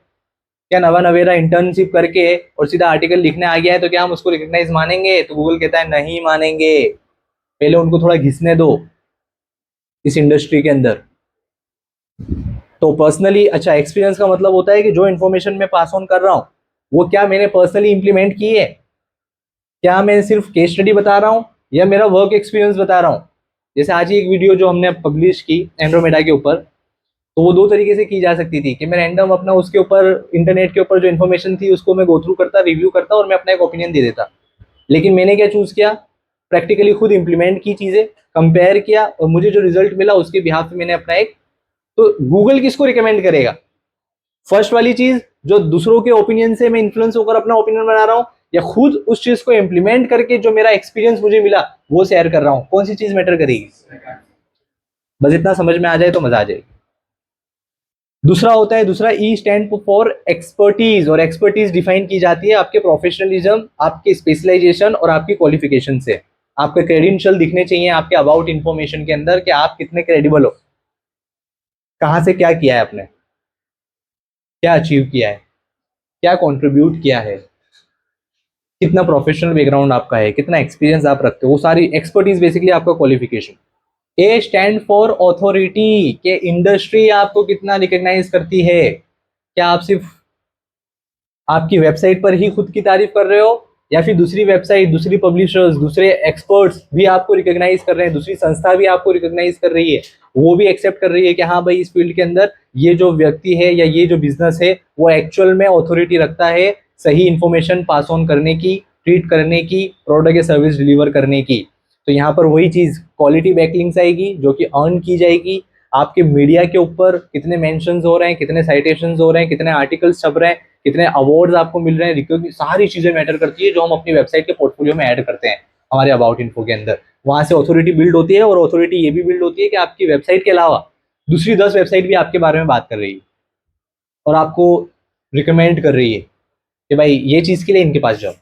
क्या नवा नवेरा इंटर्नशिप करके और सीधा आर्टिकल लिखने आ गया है तो क्या हम उसको रिकॉग्नाइज मानेंगे? तो गूगल कहता है नहीं मानेंगे, पहले उनको थोड़ा घिसने दो इस इंडस्ट्री के अंदर। तो पर्सनली, अच्छा, एक्सपीरियंस का मतलब होता है कि जो इन्फॉर्मेशन मैं पास ऑन कर रहा हूँ वो क्या मैंने पर्सनली इंप्लीमेंट की है, क्या मैं सिर्फ केस स्टडी बता रहा हूँ, या मेरा वर्क एक्सपीरियंस बता रहा हूँ। जैसे आज ही एक वीडियो जो हमने पब्लिश की एंड्रोमेडा के ऊपर, तो वो दो तरीके से की जा सकती थी, कि मैं रैंडम अपना उसके ऊपर इंटरनेट के ऊपर जो इन्फॉर्मेशन थी उसको मैं गो थ्रू करता, रिव्यू करता, और मैं अपना एक ओपिनियन दे देता। लेकिन मैंने क्या चूज किया? प्रैक्टिकली खुद इंप्लीमेंट की चीजें, कंपेयर किया, और मुझे जो रिजल्ट मिला उसके बिहाफ पे मैंने अपना एक, तो गूगल किसको रिकमेंड करेगा? फर्स्ट वाली चीज, जो दूसरों के ओपिनियन से मैं इन्फ्लुएंस होकर अपना ओपिनियन बना रहा हूँ, या खुद उस चीज को इंप्लीमेंट करके जो मेरा एक्सपीरियंस मुझे मिला वो शेयर कर रहा हूँ, कौन सी चीज मैटर करेगी? बस इतना समझ में आ जाए तो मजा आ जाएगी। दूसरा होता है, दूसरा ई स्टैंड फॉर एक्सपर्टीज, और एक्सपर्टीज डिफाइन की जाती है आपके प्रोफेशनलिज्म, आपके स्पेशलाइजेशन और आपकी क्वालिफिकेशन से। आपके क्रेडेंशियल दिखने चाहिए आपके अबाउट इंफॉर्मेशन के अंदर, कि आप कितने क्रेडिबल हो, कहाँ से क्या किया है आपने, क्या अचीव किया है, क्या कंट्रीब्यूट किया है, कितना प्रोफेशनल बैकग्राउंड आपका है, कितना एक्सपीरियंस आप रखते हो, वो सारी एक्सपर्टीज बेसिकली आपका qualification. A stand for authority, के इंडस्ट्री आपको कितना रिकॉग्नाइज करती है। क्या आप सिर्फ आपकी वेबसाइट पर ही खुद की तारीफ कर रहे हो, या फिर दूसरी वेबसाइट, दूसरी पब्लिशर्स, दूसरे एक्सपर्ट्स भी आपको रिकॉग्नाइज कर रहे हैं, दूसरी संस्था भी आपको रिकॉग्नाइज कर रही है, वो भी एक्सेप्ट कर रही है कि हाँ भाई इस फील्ड के अंदर ये जो व्यक्ति है या ये जो बिजनेस है वो एक्चुअल में ऑथोरिटी रखता है सही इंफॉर्मेशन पास ऑन करने की, ट्रीट करने की, प्रोडक्ट या सर्विस डिलीवर करने की। तो यहाँ पर वही चीज़ क्वालिटी बैकलिंक्स आएगी जो कि अर्न की जाएगी। आपके मीडिया के ऊपर कितने मेंशंस हो रहे हैं, कितने साइटेशंस हो रहे हैं, कितने आर्टिकल्स छप रहे हैं, कितने अवार्ड्स आपको मिल रहे हैं, रिकॉग्निशन, सारी चीज़ें मैटर करती है जो हम अपनी वेबसाइट के पोर्टफोलियो में ऐड करते हैं हमारे अबाउट इन्फो के अंदर। वहाँ से ऑथोरिटी बिल्ड होती है और ऑथोरिटी ये भी बिल्ड होती है कि आपकी वेबसाइट के अलावा दूसरी 10 वेबसाइट भी आपके बारे में बात कर रही है और आपको रिकमेंड कर रही है कि भाई ये चीज़ के लिए इनके पास जाओ।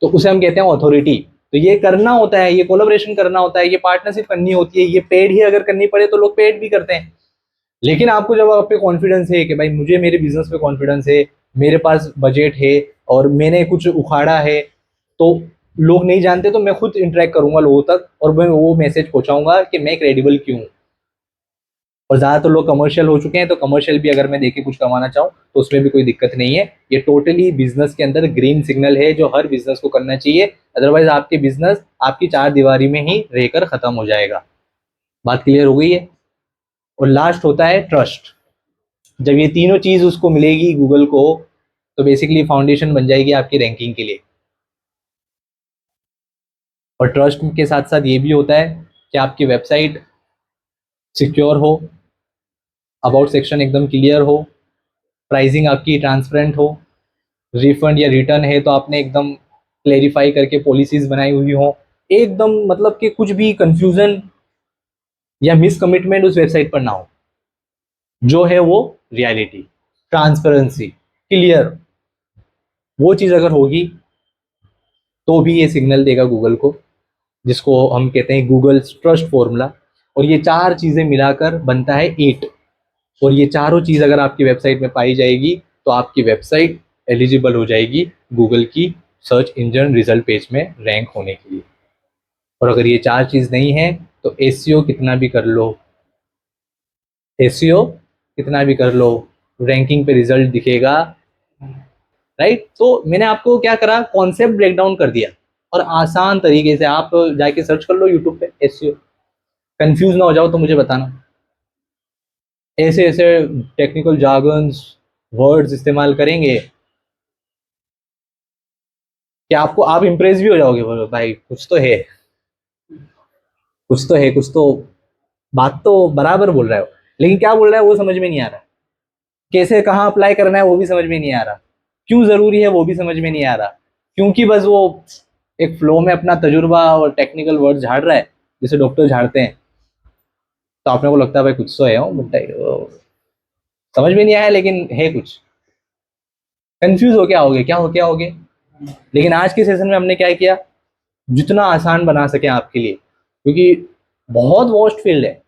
तो उसे हम कहते हैं ऑथोरिटी। तो ये करना होता है, ये कोलैबोरेशन करना होता है, ये पार्टनरशिप करनी होती है, ये पेड ही अगर करनी पड़े तो लोग पेड भी करते हैं। लेकिन आपको जब आप पे कॉन्फिडेंस है कि भाई मुझे मेरे बिजनेस पे कॉन्फिडेंस है, मेरे पास बजट है और मैंने कुछ उखाड़ा है, तो लोग नहीं जानते तो मैं खुद इंटरेक्ट करूंगा लोगों तक और मैं वो मैसेज पहुंचाऊंगा कि मैं क्रेडिबल क्यों हूँ। और ज़्यादातर लोग कमर्शियल हो चुके हैं, तो कमर्शियल भी अगर मैं देखे कुछ कमाना चाहूँ तो उसमें भी कोई दिक्कत नहीं है। ये टोटली बिजनेस के अंदर ग्रीन सिग्नल है जो हर बिजनेस को करना चाहिए, अदरवाइज आपके बिजनेस आपकी चार दीवारी में ही रहकर खत्म हो जाएगा। बात क्लियर हो गई है। और लास्ट होता है ट्रस्ट। जब ये तीनों चीज़ उसको मिलेगी गूगल को, तो बेसिकली फाउंडेशन बन जाएगी आपकी रैंकिंग के लिए। और ट्रस्ट के साथ साथ ये भी होता है कि आपकी वेबसाइट सिक्योर हो, अबाउट सेक्शन एकदम क्लियर हो, प्राइसिंग आपकी ट्रांसपेरेंट हो, रिफंड या रिटर्न है तो आपने एकदम क्लेरिफाई करके पॉलिसीज बनाई हुई हो, एकदम मतलब कि कुछ भी कंफ्यूजन या मिस कमिटमेंट उस वेबसाइट पर ना हो। जो है वो रियलिटी, ट्रांसपेरेंसी, क्लियर, वो चीज़ अगर होगी तो भी ये सिग्नल देगा गूगल को, जिसको हम कहते हैं गूगल ट्रस्ट फॉर्मूला। और ये चार चीज़ें मिलाकर बनता है 8। और ये चारों चीज़ अगर आपकी वेबसाइट में पाई जाएगी तो आपकी वेबसाइट एलिजिबल हो जाएगी गूगल की सर्च इंजन रिजल्ट पेज में रैंक होने के लिए। और अगर ये चार चीज़ नहीं है तो एसईओ कितना भी कर लो, एसईओ कितना भी कर लो, रैंकिंग पे रिजल्ट दिखेगा, राइट। तो मैंने आपको क्या करा, कॉन्सेप्ट ब्रेक डाउन कर दिया और आसान तरीके से आप जाके सर्च कर लो यूट्यूब पे एसईओ। कंफ्यूज ना हो जाओ तो मुझे बताना। ऐसे ऐसे टेक्निकल जार्गन्स, वर्ड्स इस्तेमाल करेंगे कि आपको, आप इम्प्रेस भी हो जाओगे, बोलो भाई कुछ तो है, कुछ तो है, कुछ तो, बात तो बराबर बोल रहा है लेकिन क्या बोल रहा है वो समझ में नहीं आ रहा, कैसे कहाँ अप्लाई करना है वो भी समझ में नहीं आ रहा, क्यों ज़रूरी है वो भी समझ में नहीं आ रहा, क्योंकि बस वो एक फ्लो में अपना तजुर्बा और टेक्निकल वर्ड झाड़ रहा है जैसे डॉक्टर झाड़ते हैं। तो आपने को लगता है भाई कुछ तो है, समझ में नहीं आया लेकिन है कुछ, कंफ्यूज हो क्या होगे, क्या हो क्या होगे। लेकिन आज के सेशन में हमने क्या किया, जितना आसान बना सके आपके लिए, क्योंकि बहुत वॉस्ट फील्ड है,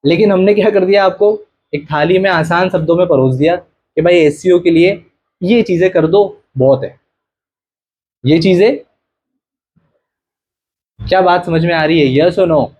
लेकिन हमने क्या कर दिया, आपको एक थाली में आसान शब्दों में परोस दिया कि भाई एसईओ के लिए ये चीज़ें कर दो, बहुत है ये चीज़ें। क्या बात समझ में आ रही है, यस और नो?